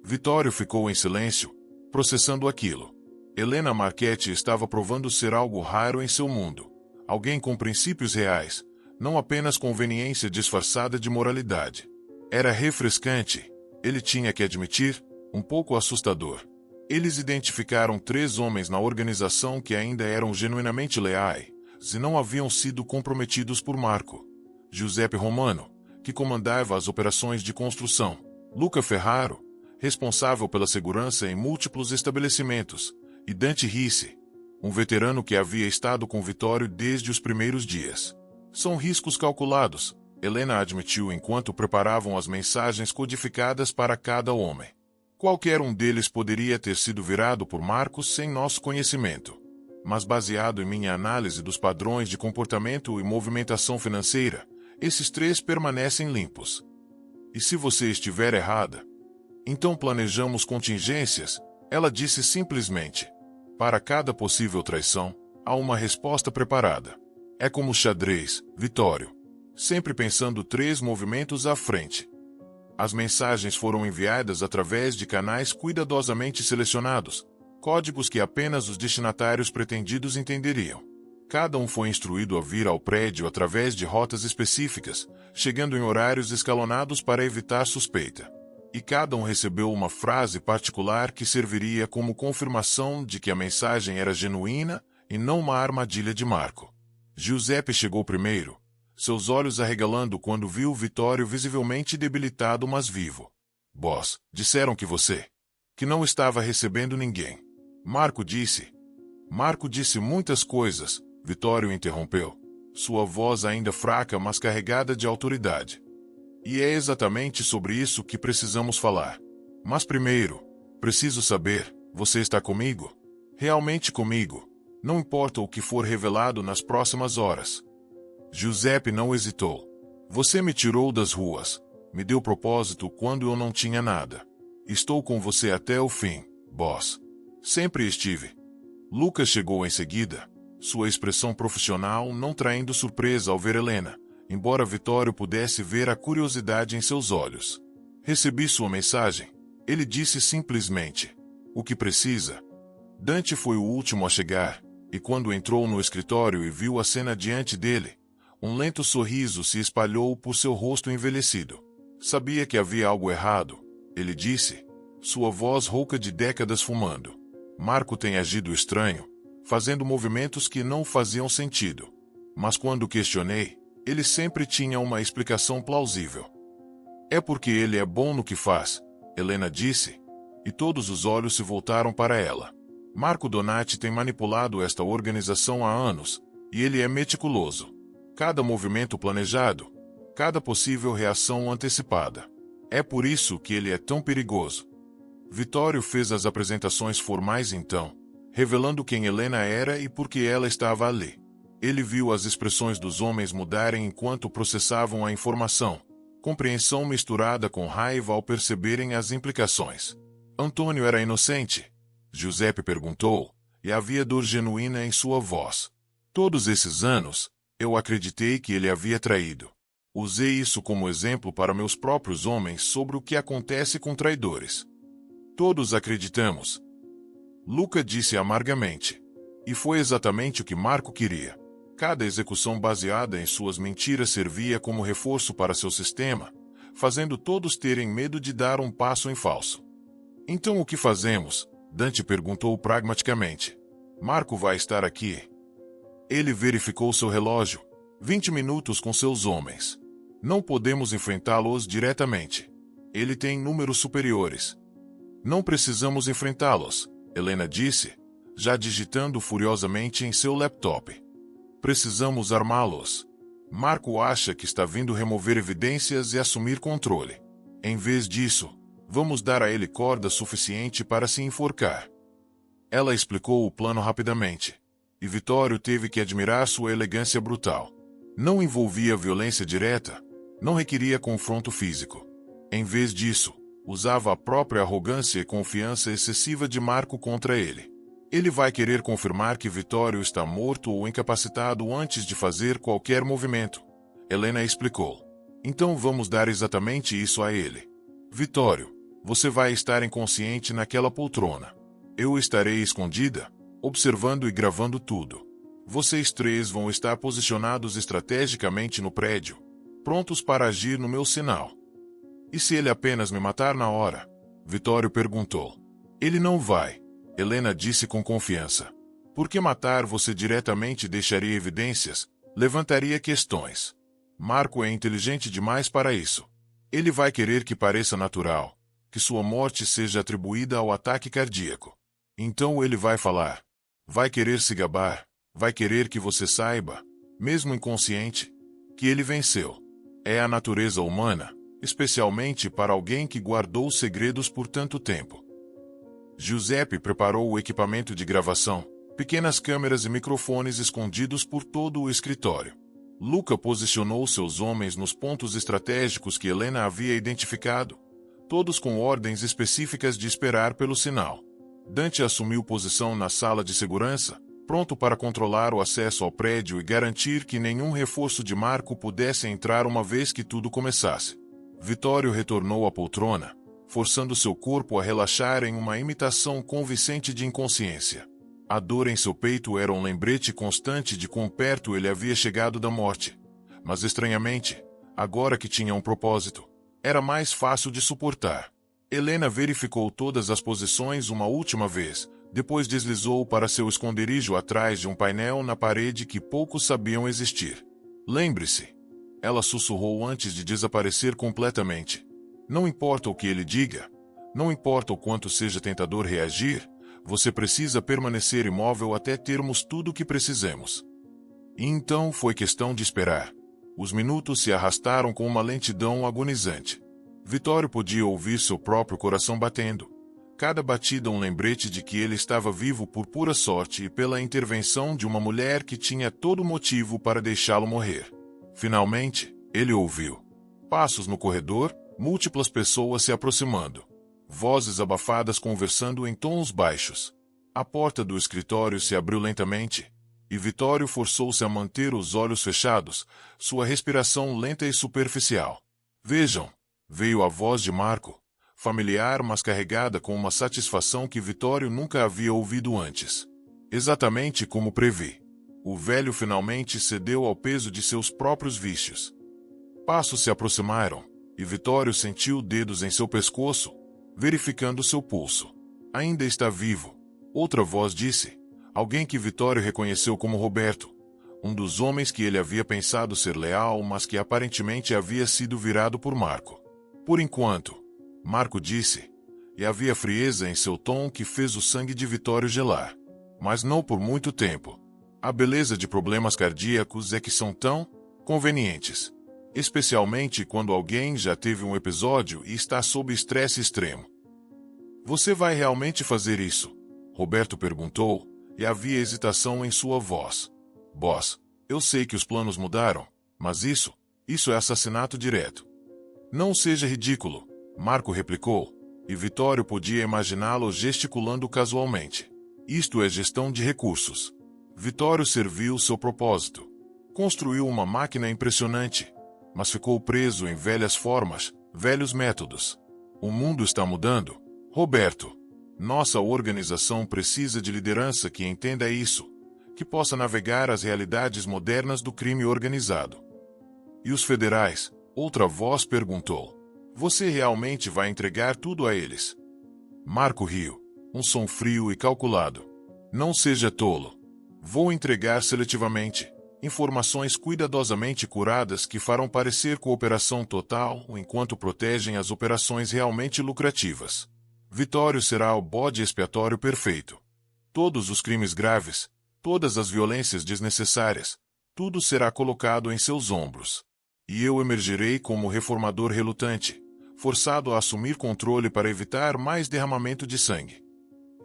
S1: Vittorio ficou em silêncio, processando aquilo. Helena Marchetti estava provando ser algo raro em seu mundo. Alguém com princípios reais, não apenas conveniência disfarçada de moralidade. Era refrescante, ele tinha que admitir, um pouco assustador. Eles identificaram 3 homens na organização que ainda eram genuinamente leais, e não haviam sido comprometidos por Marco. Giuseppe Romano, que comandava as operações de construção. Luca Ferraro, responsável pela segurança em múltiplos estabelecimentos. E Dante Ricci, um veterano que havia estado com Vittorio desde os primeiros dias. São riscos calculados, Helena admitiu enquanto preparavam as mensagens codificadas para cada homem. Qualquer um deles poderia ter sido virado por Marcos sem nosso conhecimento. Mas baseado em minha análise dos padrões de comportamento e movimentação financeira, esses 3 permanecem limpos. E se você estiver errada? Então planejamos contingências, ela disse simplesmente. Para cada possível traição, há uma resposta preparada. É como xadrez, Vitório. Sempre pensando 3 movimentos à frente. As mensagens foram enviadas através de canais cuidadosamente selecionados, códigos que apenas os destinatários pretendidos entenderiam. Cada um foi instruído a vir ao prédio através de rotas específicas, chegando em horários escalonados para evitar suspeita. E cada um recebeu uma frase particular que serviria como confirmação de que a mensagem era genuína e não uma armadilha de Marco. Giuseppe chegou primeiro, seus olhos arregalando quando viu Vitório visivelmente debilitado, mas vivo. Boss, disseram que não estava recebendo ninguém. Marco disse muitas coisas, Vitório interrompeu, sua voz ainda fraca mas carregada de autoridade. E é exatamente sobre isso que precisamos falar. Mas primeiro, preciso saber, você está comigo? Realmente comigo? Não importa o que for revelado nas próximas horas. Giuseppe não hesitou. Você me tirou das ruas, me deu propósito quando eu não tinha nada. Estou com você até o fim, boss. Sempre estive. Lucas chegou em seguida, sua expressão profissional não traindo surpresa ao ver Helena, embora Vitório pudesse ver a curiosidade em seus olhos. Recebi sua mensagem, ele disse simplesmente. O que precisa? Dante foi o último a chegar, e quando entrou no escritório e viu a cena diante dele, um lento sorriso se espalhou por seu rosto envelhecido. Sabia que havia algo errado, ele disse, sua voz rouca de décadas fumando. Marco tem agido estranho, fazendo movimentos que não faziam sentido. Mas quando questionei, ele sempre tinha uma explicação plausível. É porque ele é bom no que faz, Helena disse, e todos os olhos se voltaram para ela. Marco Donati tem manipulado esta organização há anos, e ele é meticuloso. Cada movimento planejado, cada possível reação antecipada. É por isso que ele é tão perigoso. Vitório fez as apresentações formais então, revelando quem Helena era e por que ela estava ali. Ele viu as expressões dos homens mudarem enquanto processavam a informação, compreensão misturada com raiva ao perceberem as implicações. Antônio era inocente? Giuseppe perguntou, e havia dor genuína em sua voz. Todos esses anos, eu acreditei que ele havia traído. Usei isso como exemplo para meus próprios homens sobre o que acontece com traidores. Todos acreditamos. Luca disse amargamente. E foi exatamente o que Marco queria. Cada execução baseada em suas mentiras servia como reforço para seu sistema, fazendo todos terem medo de dar um passo em falso. Então o que fazemos? Dante perguntou pragmaticamente. Marco vai estar aqui. Ele verificou seu relógio. 20 minutos com seus homens. Não podemos enfrentá-los diretamente. Ele tem números superiores. Não precisamos enfrentá-los, Helena disse, já digitando furiosamente em seu laptop. Precisamos armá-los. Marco acha que está vindo remover evidências e assumir controle. Em vez disso, vamos dar a ele corda suficiente para se enforcar. Ela explicou o plano rapidamente, e Vitório teve que admirar sua elegância brutal. Não envolvia violência direta, não requeria confronto físico. Em vez disso, usava a própria arrogância e confiança excessiva de Marco contra ele. Ele vai querer confirmar que Vitório está morto ou incapacitado antes de fazer qualquer movimento. Helena explicou. Então vamos dar exatamente isso a ele. Vitório, você vai estar inconsciente naquela poltrona. Eu estarei escondida, observando e gravando tudo. Vocês 3 vão estar posicionados estrategicamente no prédio, prontos para agir no meu sinal. E se ele apenas me matar na hora? Vitório perguntou. Ele não vai, Helena disse com confiança. Porque matar você diretamente deixaria evidências, levantaria questões. Marco é inteligente demais para isso. Ele vai querer que pareça natural, que sua morte seja atribuída ao ataque cardíaco. Então ele vai falar. Vai querer se gabar, vai querer que você saiba, mesmo inconsciente, que ele venceu. É a natureza humana, especialmente para alguém que guardou segredos por tanto tempo. Giuseppe preparou o equipamento de gravação, pequenas câmeras e microfones escondidos por todo o escritório. Luca posicionou seus homens nos pontos estratégicos que Helena havia identificado, todos com ordens específicas de esperar pelo sinal. Dante assumiu posição na sala de segurança, pronto para controlar o acesso ao prédio e garantir que nenhum reforço de Marco pudesse entrar uma vez que tudo começasse. Vitório retornou à poltrona, forçando seu corpo a relaxar em uma imitação convincente de inconsciência. A dor em seu peito era um lembrete constante de quão perto ele havia chegado da morte. Mas estranhamente, agora que tinha um propósito, era mais fácil de suportar. Helena verificou todas as posições uma última vez, depois deslizou para seu esconderijo atrás de um painel na parede que poucos sabiam existir. Lembre-se, ela sussurrou antes de desaparecer completamente. Não importa o que ele diga, não importa o quanto seja tentador reagir, você precisa permanecer imóvel até termos tudo o que precisemos. E então foi questão de esperar. Os minutos se arrastaram com uma lentidão agonizante. Vitório podia ouvir seu próprio coração batendo. Cada batida um lembrete de que ele estava vivo por pura sorte e pela intervenção de uma mulher que tinha todo motivo para deixá-lo morrer. Finalmente, ele ouviu passos no corredor, múltiplas pessoas se aproximando. Vozes abafadas conversando em tons baixos. A porta do escritório se abriu lentamente, e Vitório forçou-se a manter os olhos fechados, sua respiração lenta e superficial. Vejam, veio a voz de Marco, familiar mas carregada com uma satisfação que Vitório nunca havia ouvido antes. Exatamente como previ. O velho finalmente cedeu ao peso de seus próprios vícios. Passos se aproximaram, e Vitório sentiu dedos em seu pescoço, verificando seu pulso. Ainda está vivo, outra voz disse. Alguém que Vitório reconheceu como Roberto, um dos homens que ele havia pensado ser leal, mas que aparentemente havia sido virado por Marco. Por enquanto, Marco disse, e havia frieza em seu tom que fez o sangue de Vitório gelar. Mas não por muito tempo. A beleza de problemas cardíacos é que são tão convenientes. Especialmente quando alguém já teve um episódio e está sob estresse extremo. Você vai realmente fazer isso? Roberto perguntou, e havia hesitação em sua voz. Boss, eu sei que os planos mudaram, mas isso é assassinato direto. Não seja ridículo, Marco replicou, e Vitório podia imaginá-lo gesticulando casualmente. Isto é gestão de recursos. Vitório serviu seu propósito. Construiu uma máquina impressionante, mas ficou preso em velhas formas, velhos métodos. O mundo está mudando, Roberto. Nossa organização precisa de liderança que entenda isso, que possa navegar as realidades modernas do crime organizado. E os federais? Outra voz perguntou. Você realmente vai entregar tudo a eles? Marco riu, um som frio e calculado. Não seja tolo. Vou entregar seletivamente. Informações cuidadosamente curadas que farão parecer cooperação total enquanto protegem as operações realmente lucrativas. Vitório será o bode expiatório perfeito. Todos os crimes graves, todas as violências desnecessárias, tudo será colocado em seus ombros. E eu emergirei como reformador relutante, forçado a assumir controle para evitar mais derramamento de sangue.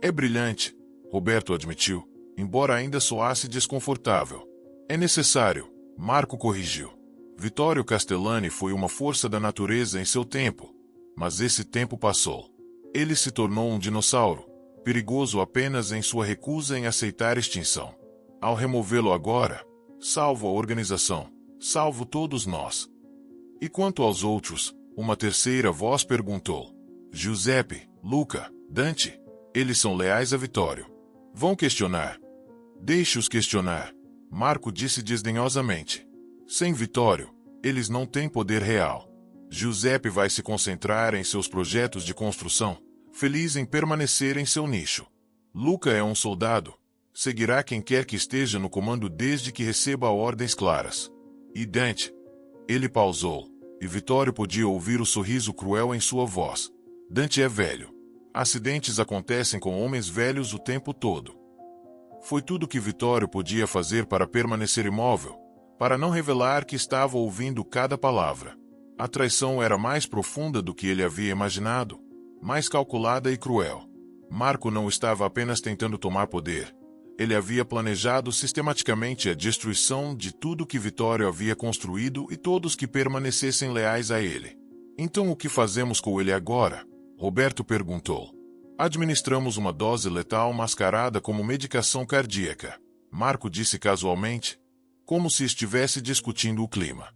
S1: É brilhante, Roberto admitiu, embora ainda soasse desconfortável. É necessário, Marco corrigiu. Vitório Castellani foi uma força da natureza em seu tempo, mas esse tempo passou. Ele se tornou um dinossauro, perigoso apenas em sua recusa em aceitar extinção. Ao removê-lo agora, salvo a organização, salvo todos nós. E quanto aos outros, uma terceira voz perguntou. Giuseppe, Luca, Dante, eles são leais a Vitório. Vão questionar. Deixe-os questionar. Marco disse desdenhosamente. Sem Vitório, eles não têm poder real. Giuseppe vai se concentrar em seus projetos de construção, feliz em permanecer em seu nicho. Luca é um soldado, seguirá quem quer que esteja no comando desde que receba ordens claras. E Dante? Ele pausou, e Vitório podia ouvir o sorriso cruel em sua voz. Dante é velho. Acidentes acontecem com homens velhos o tempo todo. Foi tudo que Vitório podia fazer para permanecer imóvel, para não revelar que estava ouvindo cada palavra. A traição era mais profunda do que ele havia imaginado, mais calculada e cruel. Marco não estava apenas tentando tomar poder. Ele havia planejado sistematicamente a destruição de tudo que Vitório havia construído e todos que permanecessem leais a ele. Então o que fazemos com ele agora? Roberto perguntou. Administramos uma dose letal mascarada como medicação cardíaca. Marco disse casualmente, como se estivesse discutindo o clima.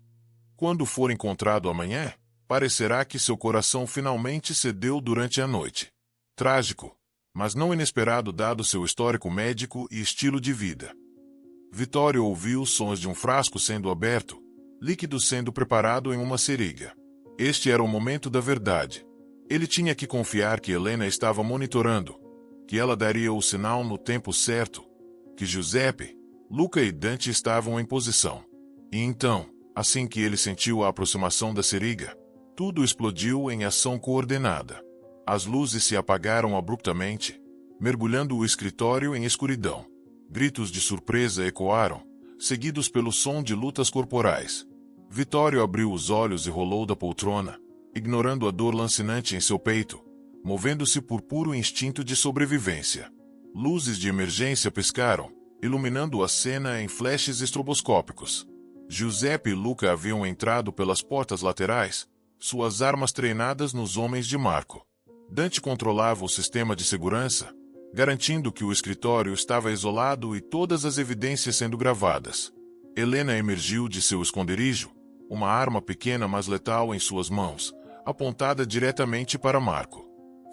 S1: Quando for encontrado amanhã, parecerá que seu coração finalmente cedeu durante a noite. Trágico, mas não inesperado dado seu histórico médico e estilo de vida. Vittorio ouviu os sons de um frasco sendo aberto, líquido sendo preparado em uma seringa. Este era o momento da verdade. Ele tinha que confiar que Helena estava monitorando, que ela daria o sinal no tempo certo, que Giuseppe, Luca e Dante estavam em posição. E então, assim que ele sentiu a aproximação da seringa, tudo explodiu em ação coordenada. As luzes se apagaram abruptamente, mergulhando o escritório em escuridão. Gritos de surpresa ecoaram, seguidos pelo som de lutas corporais. Vittorio abriu os olhos e rolou da poltrona, ignorando a dor lancinante em seu peito, movendo-se por puro instinto de sobrevivência. Luzes de emergência piscaram, iluminando a cena em flashes estroboscópicos. Giuseppe e Luca haviam entrado pelas portas laterais, suas armas treinadas nos homens de Marco. Dante controlava o sistema de segurança, garantindo que o escritório estava isolado e todas as evidências sendo gravadas. Helena emergiu de seu esconderijo, uma arma pequena mas letal em suas mãos, apontada diretamente para Marco.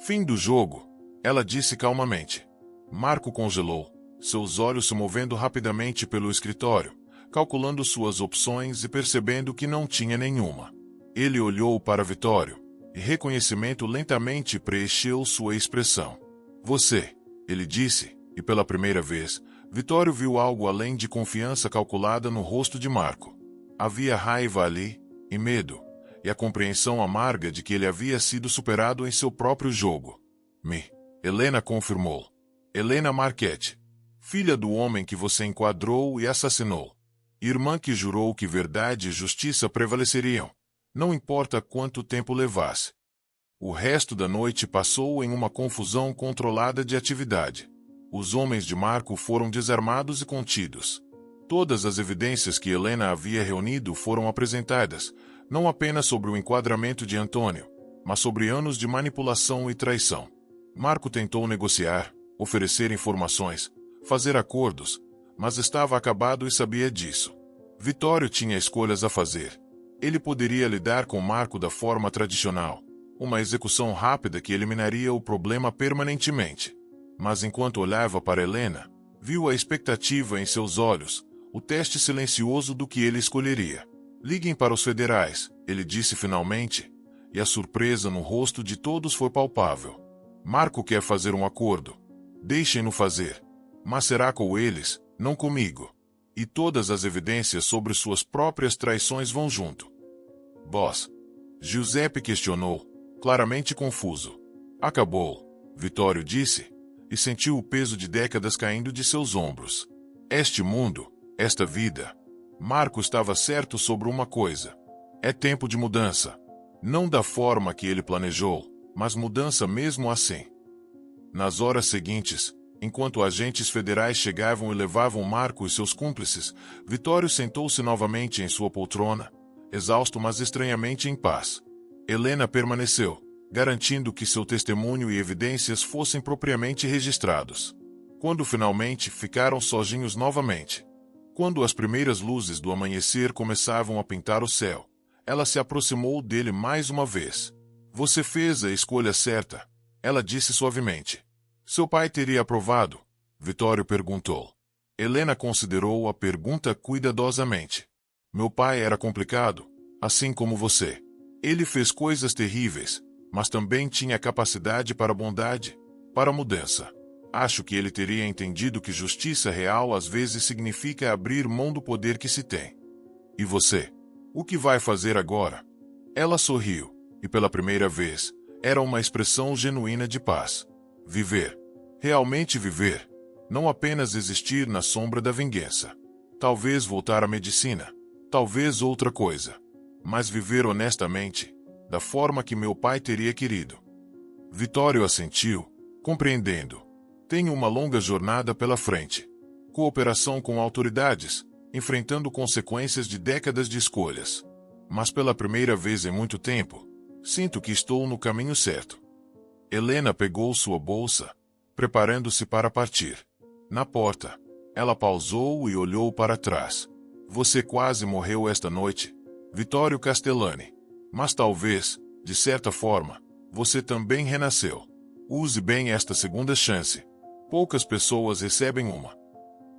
S1: Fim do jogo, ela disse calmamente. Marco congelou, seus olhos se movendo rapidamente pelo escritório, calculando suas opções e percebendo que não tinha nenhuma. Ele olhou para Vittorio, e reconhecimento lentamente preencheu sua expressão. Você, ele disse, e pela primeira vez, Vittorio viu algo além de confiança calculada no rosto de Marco. Havia raiva ali, e medo, e a compreensão amarga de que ele havia sido superado em seu próprio jogo. Helena confirmou. Helena Marchetti, filha do homem que você enquadrou e assassinou. Irmã que jurou que verdade e justiça prevaleceriam, não importa quanto tempo levasse. O resto da noite passou em uma confusão controlada de atividade. Os homens de Marco foram desarmados e contidos. Todas as evidências que Helena havia reunido foram apresentadas, não apenas sobre o enquadramento de Antônio, mas sobre anos de manipulação e traição. Marco tentou negociar, oferecer informações, fazer acordos, mas estava acabado e sabia disso. Vittorio tinha escolhas a fazer. Ele poderia lidar com Marco da forma tradicional, uma execução rápida que eliminaria o problema permanentemente. Mas enquanto olhava para Helena, viu a expectativa em seus olhos, o teste silencioso do que ele escolheria. Liguem para os federais, ele disse finalmente, e a surpresa no rosto de todos foi palpável. Marco quer fazer um acordo. Deixem-no fazer. Mas será com eles, não comigo. E todas as evidências sobre suas próprias traições vão junto. Boss. Giuseppe questionou, claramente confuso. Acabou, Vittorio disse, e sentiu o peso de décadas caindo de seus ombros. Este mundo, esta vida. Marco estava certo sobre uma coisa. É tempo de mudança. Não da forma que ele planejou, mas mudança mesmo assim. Nas horas seguintes, enquanto agentes federais chegavam e levavam Marco e seus cúmplices, Vittorio sentou-se novamente em sua poltrona, exausto mas estranhamente em paz. Helena permaneceu, garantindo que seu testemunho e evidências fossem propriamente registrados. Quando finalmente ficaram sozinhos novamente. Quando as primeiras luzes do amanhecer começavam a pintar o céu, ela se aproximou dele mais uma vez. Você fez a escolha certa, ela disse suavemente. Seu pai teria aprovado? Vittorio perguntou. Helena considerou a pergunta cuidadosamente. Meu pai era complicado, assim como você. Ele fez coisas terríveis, mas também tinha capacidade para bondade, para mudança. Acho que ele teria entendido que justiça real às vezes significa abrir mão do poder que se tem. E você? O que vai fazer agora? Ela sorriu, e pela primeira vez, era uma expressão genuína de paz. Viver. Realmente viver. Não apenas existir na sombra da vingança. Talvez voltar à medicina. Talvez outra coisa. Mas viver honestamente, da forma que meu pai teria querido. Vittorio assentiu, compreendendo. Tenho uma longa jornada pela frente. Cooperação com autoridades, enfrentando consequências de décadas de escolhas. Mas pela primeira vez em muito tempo, sinto que estou no caminho certo. Helena pegou sua bolsa, preparando-se para partir. Na porta, Ela pausou e olhou para trás. Você quase morreu esta noite, Vittorio Castellani. Mas talvez, de certa forma, você também renasceu. Use bem esta segunda chance. Poucas pessoas recebem uma.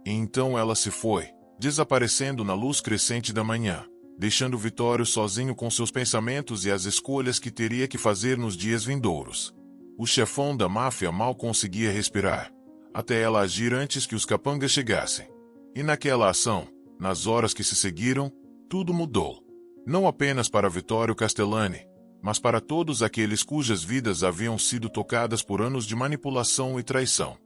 S1: E então ela se foi, desaparecendo na luz crescente da manhã, deixando Vittorio sozinho com seus pensamentos e as escolhas que teria que fazer nos dias vindouros. O chefão da máfia mal conseguia respirar, até ela agir antes que os capangas chegassem. E naquela ação, nas horas que se seguiram, tudo mudou. Não apenas para Vittorio Castellani, mas para todos aqueles cujas vidas haviam sido tocadas por anos de manipulação e traição.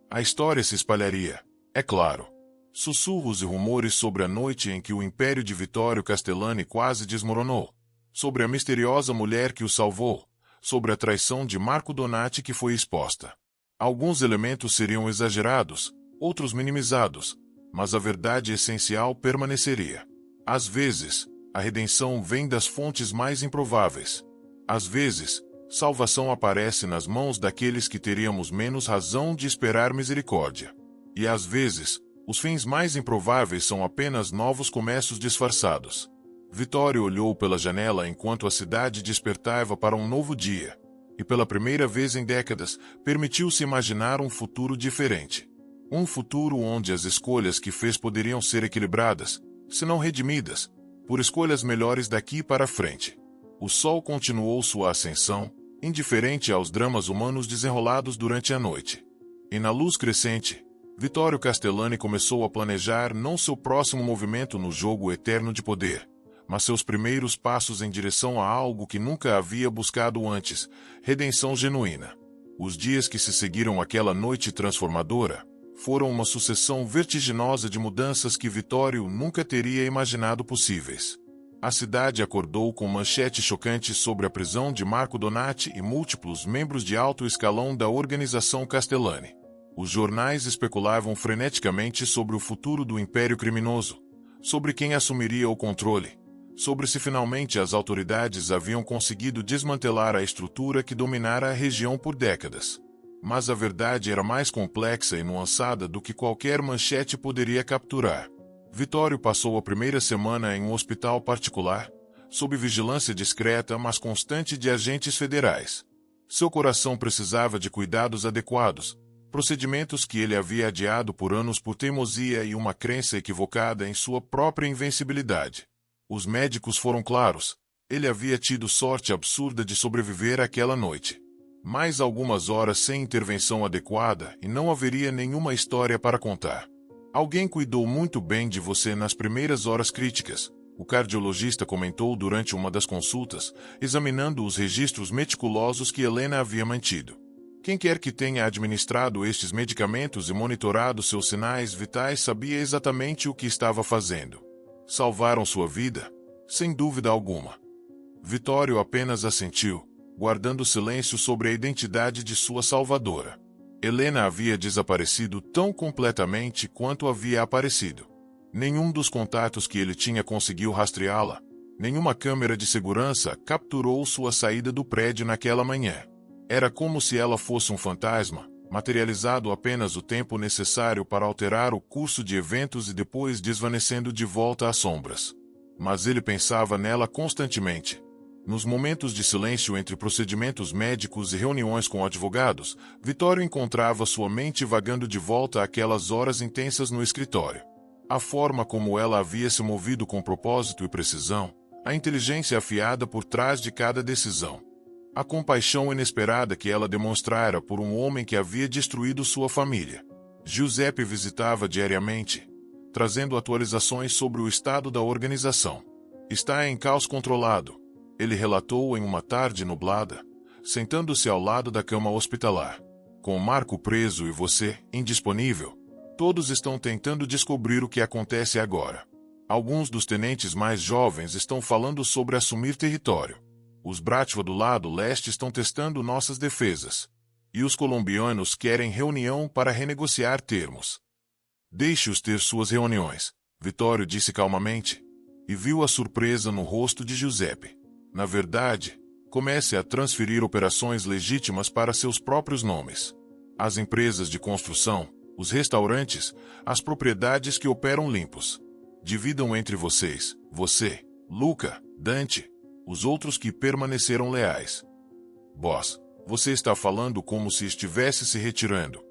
S1: A história se espalharia, é claro. Sussurros e rumores sobre a noite em que o império de Vittorio Castellani quase desmoronou, sobre a misteriosa mulher que o salvou, sobre a traição de Marco Donati que foi exposta. Alguns elementos seriam exagerados, outros minimizados, mas a verdade essencial permaneceria. Às vezes, a redenção vem das fontes mais improváveis. Às vezes, salvação aparece nas mãos daqueles que teríamos menos razão de esperar misericórdia. E às vezes, os fins mais improváveis são apenas novos começos disfarçados. Vittorio olhou pela janela enquanto a cidade despertava para um novo dia, e pela primeira vez em décadas, permitiu-se imaginar um futuro diferente. Um futuro onde as escolhas que fez poderiam ser equilibradas, se não redimidas, por escolhas melhores daqui para frente. O sol continuou sua ascensão, indiferente aos dramas humanos desenrolados durante a noite. E na luz crescente, Vittorio Castellani começou a planejar não seu próximo movimento no jogo eterno de poder, mas seus primeiros passos em direção a algo que nunca havia buscado antes, redenção genuína. Os dias que se seguiram àquela noite transformadora foram uma sucessão vertiginosa de mudanças que Vittorio nunca teria imaginado possíveis. A cidade acordou com manchetes chocantes sobre a prisão de Marco Donati e múltiplos membros de alto escalão da organização Castellani. Os jornais especulavam freneticamente sobre o futuro do império criminoso, sobre quem assumiria o controle, sobre se finalmente as autoridades haviam conseguido desmantelar a estrutura que dominara a região por décadas. Mas a verdade era mais complexa e nuançada do que qualquer manchete poderia capturar. Vittorio passou a primeira semana em um hospital particular, sob vigilância discreta mas constante de agentes federais. Seu coração precisava de cuidados adequados, procedimentos que ele havia adiado por anos por teimosia e uma crença equivocada em sua própria invencibilidade. Os médicos foram claros, ele havia tido sorte absurda de sobreviver àquela noite. Mais algumas horas sem intervenção adequada e não haveria nenhuma história para contar. Alguém cuidou muito bem de você nas primeiras horas críticas, o cardiologista comentou durante uma das consultas, examinando os registros meticulosos que Helena havia mantido. Quem quer que tenha administrado estes medicamentos e monitorado seus sinais vitais sabia exatamente o que estava fazendo. Salvaram sua vida? Sem dúvida alguma. Vittorio apenas assentiu, guardando silêncio sobre a identidade de sua salvadora. Helena havia desaparecido tão completamente quanto havia aparecido. Nenhum dos contatos que ele tinha conseguiu rastreá-la. Nenhuma câmera de segurança capturou sua saída do prédio naquela manhã. Era como se ela fosse um fantasma, materializado apenas o tempo necessário para alterar o curso de eventos e depois desvanecendo de volta às sombras. Mas ele pensava nela constantemente. Nos momentos de silêncio entre procedimentos médicos e reuniões com advogados, Vittorio encontrava sua mente vagando de volta àquelas horas intensas no escritório. A forma como ela havia se movido com propósito e precisão, a inteligência afiada por trás de cada decisão. A compaixão inesperada que ela demonstrara por um homem que havia destruído sua família. Giuseppe visitava diariamente, trazendo atualizações sobre o estado da organização. Está em caos controlado, ele relatou em uma tarde nublada, sentando-se ao lado da cama hospitalar. Com Marco preso e você, indisponível, todos estão tentando descobrir o que acontece agora. Alguns dos tenentes mais jovens estão falando sobre assumir território. Os Bratva do lado leste estão testando nossas defesas. E os colombianos querem reunião para renegociar termos. Deixe-os ter suas reuniões, Vittorio disse calmamente, e viu a surpresa no rosto de Giuseppe. Na verdade, comece a transferir operações legítimas para seus próprios nomes. As empresas de construção, Os restaurantes, as propriedades que operam limpos. Dividam entre vocês, você, Luca, Dante, os outros que permaneceram leais. Boss, você está falando como se estivesse se retirando.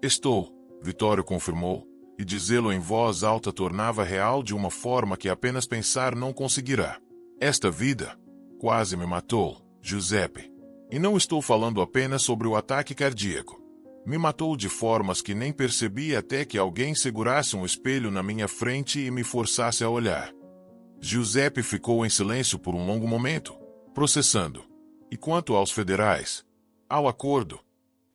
S1: Estou, Vittorio confirmou, e dizê-lo em voz alta tornava real de uma forma que apenas pensar não conseguirá. Esta vida quase me matou, Giuseppe. E não estou falando apenas sobre o ataque cardíaco. Me matou de formas que nem percebi até que alguém segurasse um espelho na minha frente e me forçasse a olhar. Giuseppe ficou em silêncio por um longo momento, processando. E quanto aos federais? Ao acordo?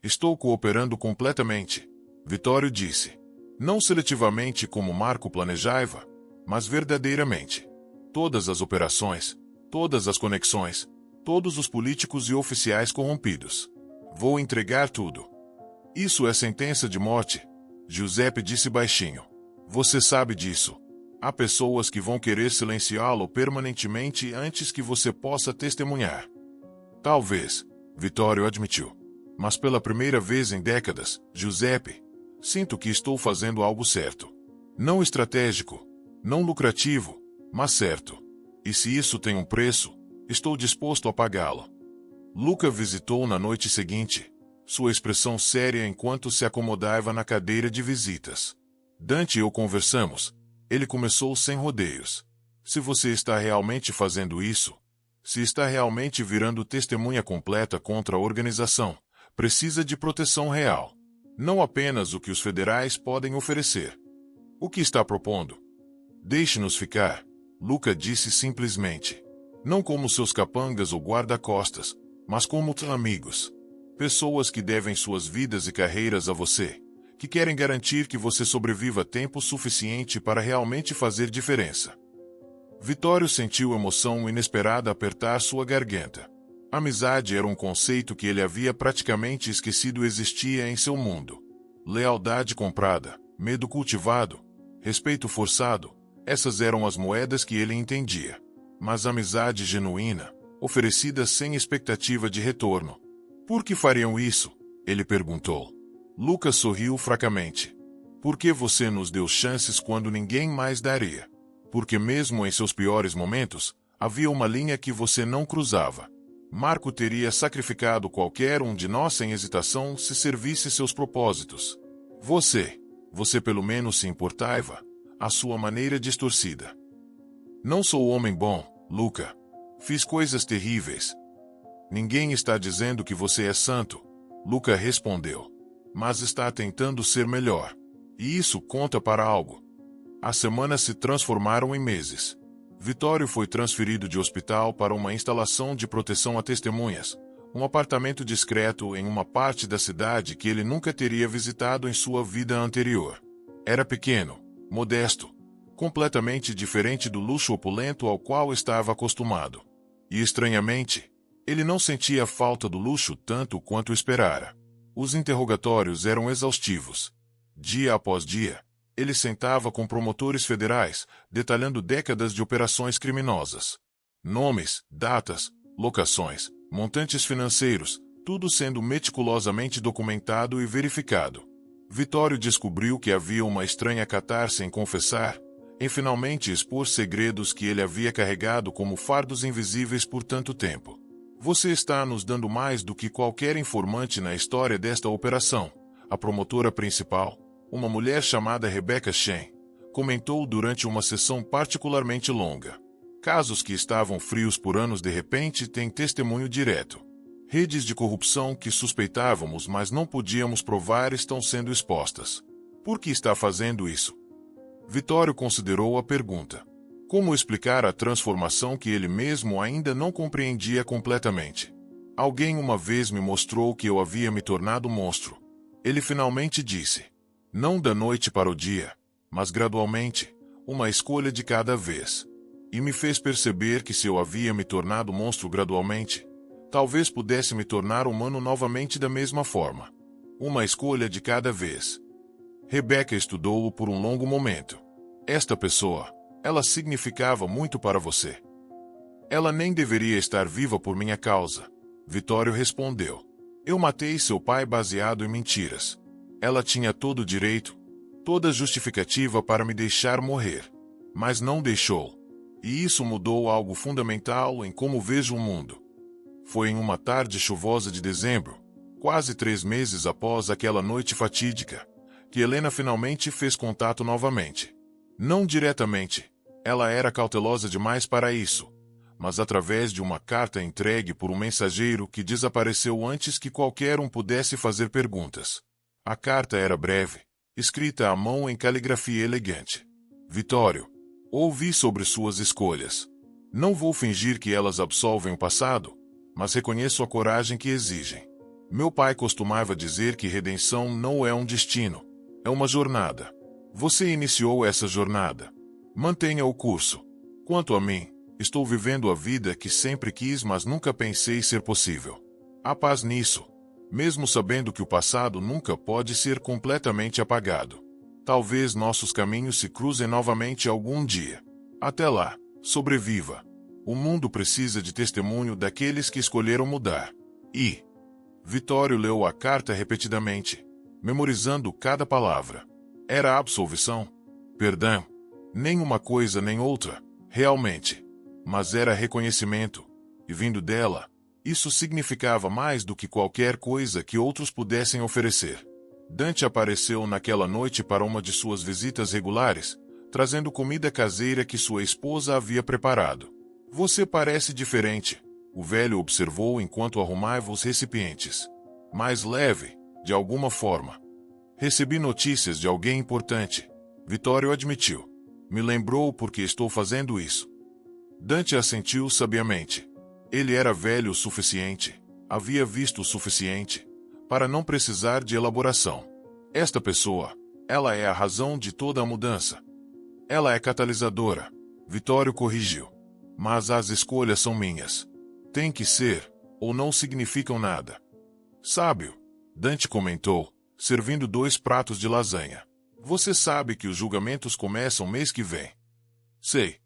S1: Estou cooperando completamente, Vittorio disse. Não seletivamente como Marco planejava, mas verdadeiramente. Todas as operações, todas as conexões, todos os políticos e oficiais corrompidos. Vou entregar tudo. Isso é sentença de morte, Giuseppe disse baixinho. Você sabe disso. Há pessoas que vão querer silenciá-lo permanentemente antes que você possa testemunhar. Talvez, Vittorio admitiu. Mas pela primeira vez em décadas, Giuseppe, sinto que estou fazendo algo certo. Não estratégico, não lucrativo, mas certo. E se isso tem um preço, estou disposto a pagá-lo. Luca visitou na noite seguinte, sua expressão séria enquanto se acomodava na cadeira de visitas. Dante e eu conversamos. Ele começou sem rodeios. Se você está realmente fazendo isso, se está realmente virando testemunha completa contra a organização, precisa de proteção real. Não apenas o que os federais podem oferecer. O que está propondo? Deixe-nos ficar, Luca disse simplesmente. Não como seus capangas ou guarda-costas, mas como amigos. Pessoas que devem suas vidas e carreiras a você, que querem garantir que você sobreviva tempo suficiente para realmente fazer diferença. Vittorio sentiu emoção inesperada apertar sua garganta. Amizade era um conceito que ele havia praticamente esquecido existia em seu mundo. Lealdade comprada, medo cultivado, respeito forçado, essas eram as moedas que ele entendia. Mas amizade genuína, oferecida sem expectativa de retorno. Por que fariam isso? Ele perguntou. Lucas sorriu fracamente. Por que você nos deu chances quando ninguém mais daria? Porque mesmo em seus piores momentos, havia uma linha que você não cruzava. Marco teria sacrificado qualquer um de nós sem hesitação se servisse seus propósitos. Você pelo menos se importava, à sua maneira distorcida. Não sou homem bom, Luca. Fiz coisas terríveis. Ninguém está dizendo que você é santo, Luca respondeu. Mas está tentando ser melhor. E isso conta para algo. As semanas se transformaram em meses. Vittorio foi transferido de hospital para uma instalação de proteção a testemunhas, um apartamento discreto em uma parte da cidade que ele nunca teria visitado em sua vida anterior. Era pequeno, modesto, completamente diferente do luxo opulento ao qual estava acostumado. E estranhamente, ele não sentia falta do luxo tanto quanto esperara. Os interrogatórios eram exaustivos. Dia após dia, ele sentava com promotores federais, detalhando décadas de operações criminosas. Nomes, datas, locações, montantes financeiros, tudo sendo meticulosamente documentado e verificado. Vittorio descobriu que havia uma estranha catarse em confessar, em finalmente expor segredos que ele havia carregado como fardos invisíveis por tanto tempo. Você está nos dando mais do que qualquer informante na história desta operação, a promotora principal, uma mulher chamada Rebecca Shen, comentou durante uma sessão particularmente longa. Casos que estavam frios por anos de repente têm testemunho direto. Redes de corrupção que suspeitávamos mas não podíamos provar estão sendo expostas. Por que está fazendo isso? Vittorio considerou a pergunta. Como explicar a transformação que ele mesmo ainda não compreendia completamente? Alguém uma vez me mostrou que eu havia me tornado monstro. Ele finalmente disse. Não da noite para o dia, mas gradualmente, uma escolha de cada vez. E me fez perceber que se eu havia me tornado monstro gradualmente, talvez pudesse me tornar humano novamente da mesma forma. Uma escolha de cada vez. Rebecca estudou-o por um longo momento. Esta pessoa, ela significava muito para você. Ela nem deveria estar viva por minha causa, Vittorio respondeu. Eu matei seu pai baseado em mentiras. Ela tinha todo o direito, toda a justificativa para me deixar morrer. Mas não deixou. E isso mudou algo fundamental em como vejo o mundo. Foi em uma tarde chuvosa de dezembro, quase 3 meses após aquela noite fatídica, que Helena finalmente fez contato novamente. Não diretamente, ela era cautelosa demais para isso, mas através de uma carta entregue por um mensageiro que desapareceu antes que qualquer um pudesse fazer perguntas. A carta era breve, escrita à mão em caligrafia elegante. Vitório, ouvi sobre suas escolhas. Não vou fingir que elas absolvem o passado, mas reconheço a coragem que exigem. Meu pai costumava dizer que redenção não é um destino, é uma jornada. Você iniciou essa jornada. Mantenha o curso. Quanto a mim, estou vivendo a vida que sempre quis, mas nunca pensei ser possível. Há paz nisso, mesmo sabendo que o passado nunca pode ser completamente apagado. Talvez nossos caminhos se cruzem novamente algum dia. Até lá, sobreviva. O mundo precisa de testemunho daqueles que escolheram mudar. E Vitório leu a carta repetidamente, memorizando cada palavra. Era absolvição? Perdão? Nem uma coisa nem outra, realmente. Mas era reconhecimento, e vindo dela, isso significava mais do que qualquer coisa que outros pudessem oferecer. Dante apareceu naquela noite para uma de suas visitas regulares, trazendo comida caseira que sua esposa havia preparado. Você parece diferente, o velho observou enquanto arrumava os recipientes. Mais leve, de alguma forma. Recebi notícias de alguém importante. Vitório admitiu. Me lembrou por que estou fazendo isso. Dante assentiu sabiamente. Ele era velho o suficiente, havia visto o suficiente, para não precisar de elaboração. Esta pessoa, ela é a razão de toda a mudança. Ela é catalisadora, Vitório corrigiu. Mas as escolhas são minhas. Tem que ser, ou não significam nada. Sábio, Dante comentou, servindo 2 pratos de lasanha. Você sabe que os julgamentos começam mês que vem. Sei.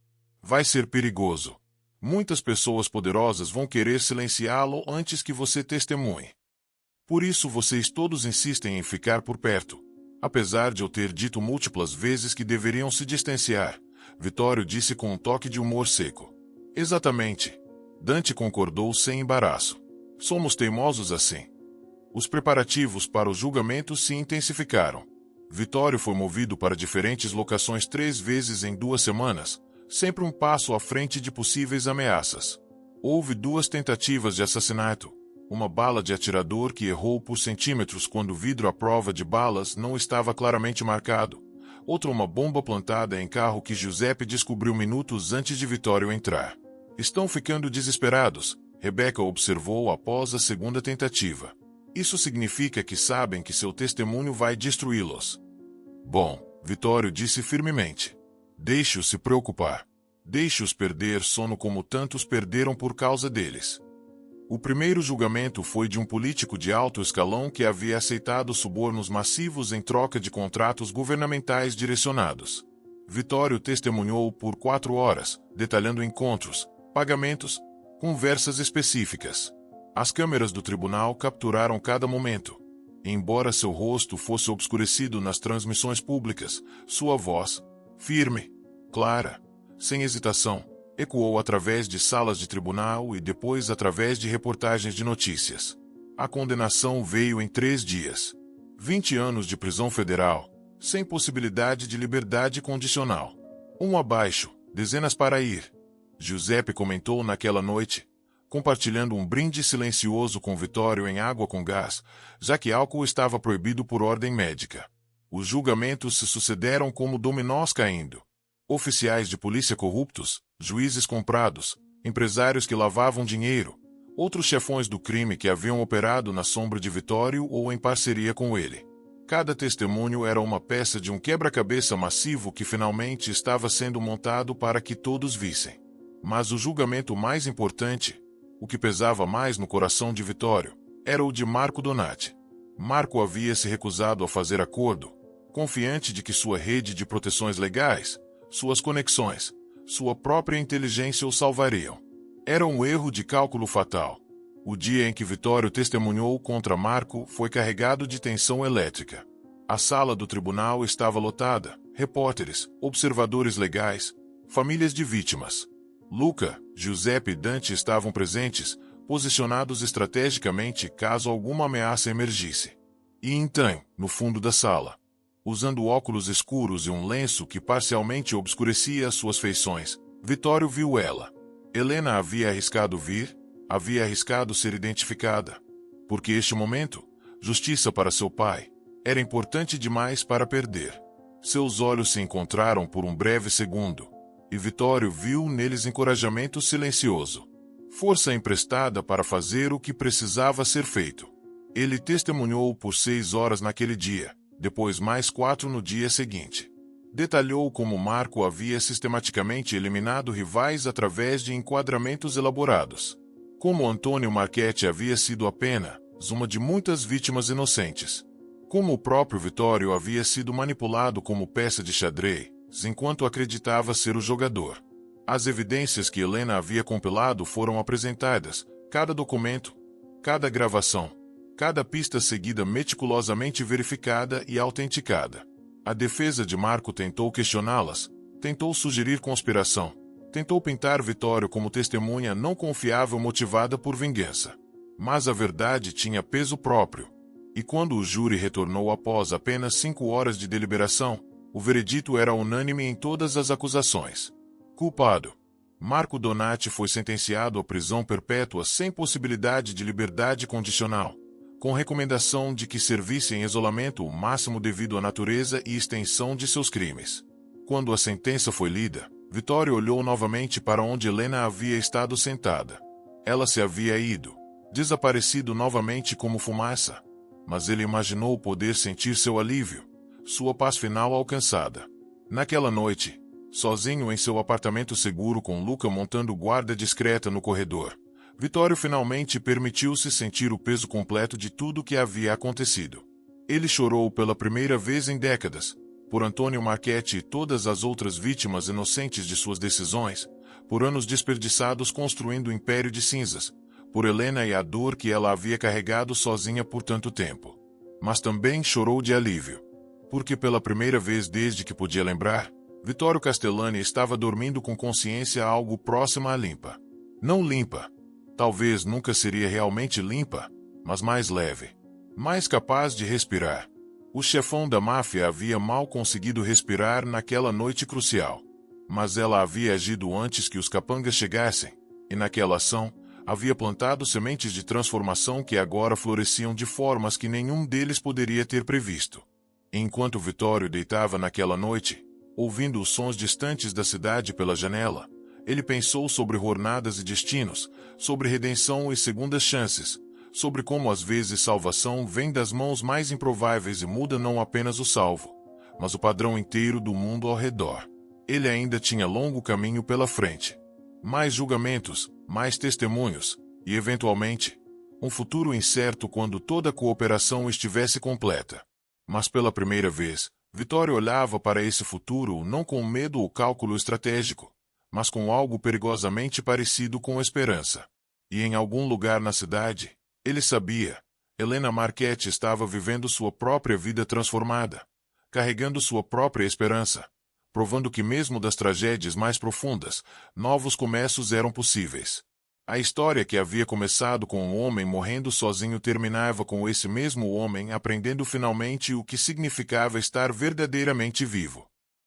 S1: Vai ser perigoso. Muitas pessoas poderosas vão querer silenciá-lo antes que você testemunhe. Por isso vocês todos insistem em ficar por perto. Apesar de eu ter dito múltiplas vezes que deveriam se distanciar, Vitório disse com um toque de humor seco. Exatamente. Dante concordou sem embaraço. Somos teimosos assim. Os preparativos para o julgamento se intensificaram. Vitório foi movido para diferentes locações 3 vezes em 2 semanas, sempre um passo à frente de possíveis ameaças. Houve 2 tentativas de assassinato. Uma bala de atirador que errou por centímetros quando o vidro à prova de balas não estava claramente marcado. Outra uma bomba plantada em carro que Giuseppe descobriu minutos antes de Vitório entrar. Estão ficando desesperados, Rebecca observou após a 2ª tentativa. Isso significa que sabem que seu testemunho vai destruí-los. Bom, Vitório disse firmemente. Deixe-os se preocupar. Deixe-os perder sono como tantos perderam por causa deles. O primeiro julgamento foi de um político de alto escalão que havia aceitado subornos massivos em troca de contratos governamentais direcionados. Vitório testemunhou por 4 horas, detalhando encontros, pagamentos, conversas específicas. As câmeras do tribunal capturaram cada momento. Embora seu rosto fosse obscurecido nas transmissões públicas, sua voz, firme, clara, sem hesitação, ecoou através de salas de tribunal e depois através de reportagens de notícias. A condenação veio em 3 dias. 20 anos de prisão federal, sem possibilidade de liberdade condicional. Um abaixo, dezenas para ir. Giuseppe comentou naquela noite, compartilhando um brinde silencioso com Vitório em água com gás, já que álcool estava proibido por ordem médica. Os julgamentos se sucederam como dominós caindo. Oficiais de polícia corruptos, juízes comprados, empresários que lavavam dinheiro, outros chefões do crime que haviam operado na sombra de Vitório ou em parceria com ele. Cada testemunho era uma peça de um quebra-cabeça massivo que finalmente estava sendo montado para que todos vissem. Mas o julgamento mais importante, o que pesava mais no coração de Vitório, era o de Marco Donati. Marco havia se recusado a fazer acordo, confiante de que sua rede de proteções legais, suas conexões, sua própria inteligência o salvariam. Era um erro de cálculo fatal. O dia em que Vitório testemunhou contra Marco foi carregado de tensão elétrica. A sala do tribunal estava lotada, repórteres, observadores legais, famílias de vítimas. Luca, Giuseppe e Dante estavam presentes, posicionados estrategicamente caso alguma ameaça emergisse. E então, no fundo da sala, usando óculos escuros e um lenço que parcialmente obscurecia suas feições, Vittorio viu ela. Helena havia arriscado vir, havia arriscado ser identificada. Porque este momento, justiça para seu pai, era importante demais para perder. Seus olhos se encontraram por um breve segundo, e Vittorio viu neles encorajamento silencioso. Força emprestada para fazer o que precisava ser feito. Ele testemunhou por 6 horas naquele dia, depois mais 4 no dia seguinte. Detalhou como Marco havia sistematicamente eliminado rivais através de enquadramentos elaborados. Como Antônio Marchetti havia sido apenas uma de muitas vítimas inocentes. Como o próprio Vittorio havia sido manipulado como peça de xadrez, enquanto acreditava ser o jogador. As evidências que Helena havia compilado foram apresentadas, cada documento, cada gravação, cada pista seguida meticulosamente verificada e autenticada. A defesa de Marco tentou questioná-las, tentou sugerir conspiração, tentou pintar Vittorio como testemunha não confiável motivada por vingança. Mas a verdade tinha peso próprio. E quando o júri retornou após apenas 5 horas de deliberação, o veredito era unânime em todas as acusações. Culpado. Marco Donati foi sentenciado à prisão perpétua sem possibilidade de liberdade condicional, com recomendação de que servisse em isolamento o máximo devido à natureza e extensão de seus crimes. Quando a sentença foi lida, Vittorio olhou novamente para onde Helena havia estado sentada. Ela se havia ido, desaparecido novamente como fumaça. Mas ele imaginou poder sentir seu alívio, sua paz final alcançada. Naquela noite, sozinho em seu apartamento seguro com Luca montando guarda discreta no corredor, Vittorio finalmente permitiu-se sentir o peso completo de tudo o que havia acontecido. Ele chorou pela primeira vez em décadas, por Antônio Marchetti e todas as outras vítimas inocentes de suas decisões, por anos desperdiçados construindo um império de cinzas, por Helena e a dor que ela havia carregado sozinha por tanto tempo. Mas também chorou de alívio. Porque pela primeira vez desde que podia lembrar, Vittorio Castellani estava dormindo com consciência algo próxima à limpa. Não limpa. Talvez nunca seria realmente limpa, mas mais leve. Mais capaz de respirar. O chefão da máfia havia mal conseguido respirar naquela noite crucial. Mas ela havia agido antes que os capangas chegassem, e naquela ação, havia plantado sementes de transformação que agora floresciam de formas que nenhum deles poderia ter previsto. Enquanto Vittorio deitava naquela noite, ouvindo os sons distantes da cidade pela janela, ele pensou sobre jornadas e destinos, sobre redenção e segundas chances, sobre como às vezes salvação vem das mãos mais improváveis e muda não apenas o salvo, mas o padrão inteiro do mundo ao redor. Ele ainda tinha longo caminho pela frente. Mais julgamentos, mais testemunhos, e, eventualmente, um futuro incerto quando toda a cooperação estivesse completa. Mas pela primeira vez, Vittorio olhava para esse futuro não com medo ou cálculo estratégico, mas com algo perigosamente parecido com esperança. E em algum lugar na cidade, ele sabia, Helena Marchetti estava vivendo sua própria vida transformada, carregando sua própria esperança, provando que mesmo das tragédias mais profundas, novos começos eram possíveis. A história que havia começado com um homem morrendo sozinho terminava com esse mesmo homem aprendendo finalmente o que significava estar verdadeiramente vivo.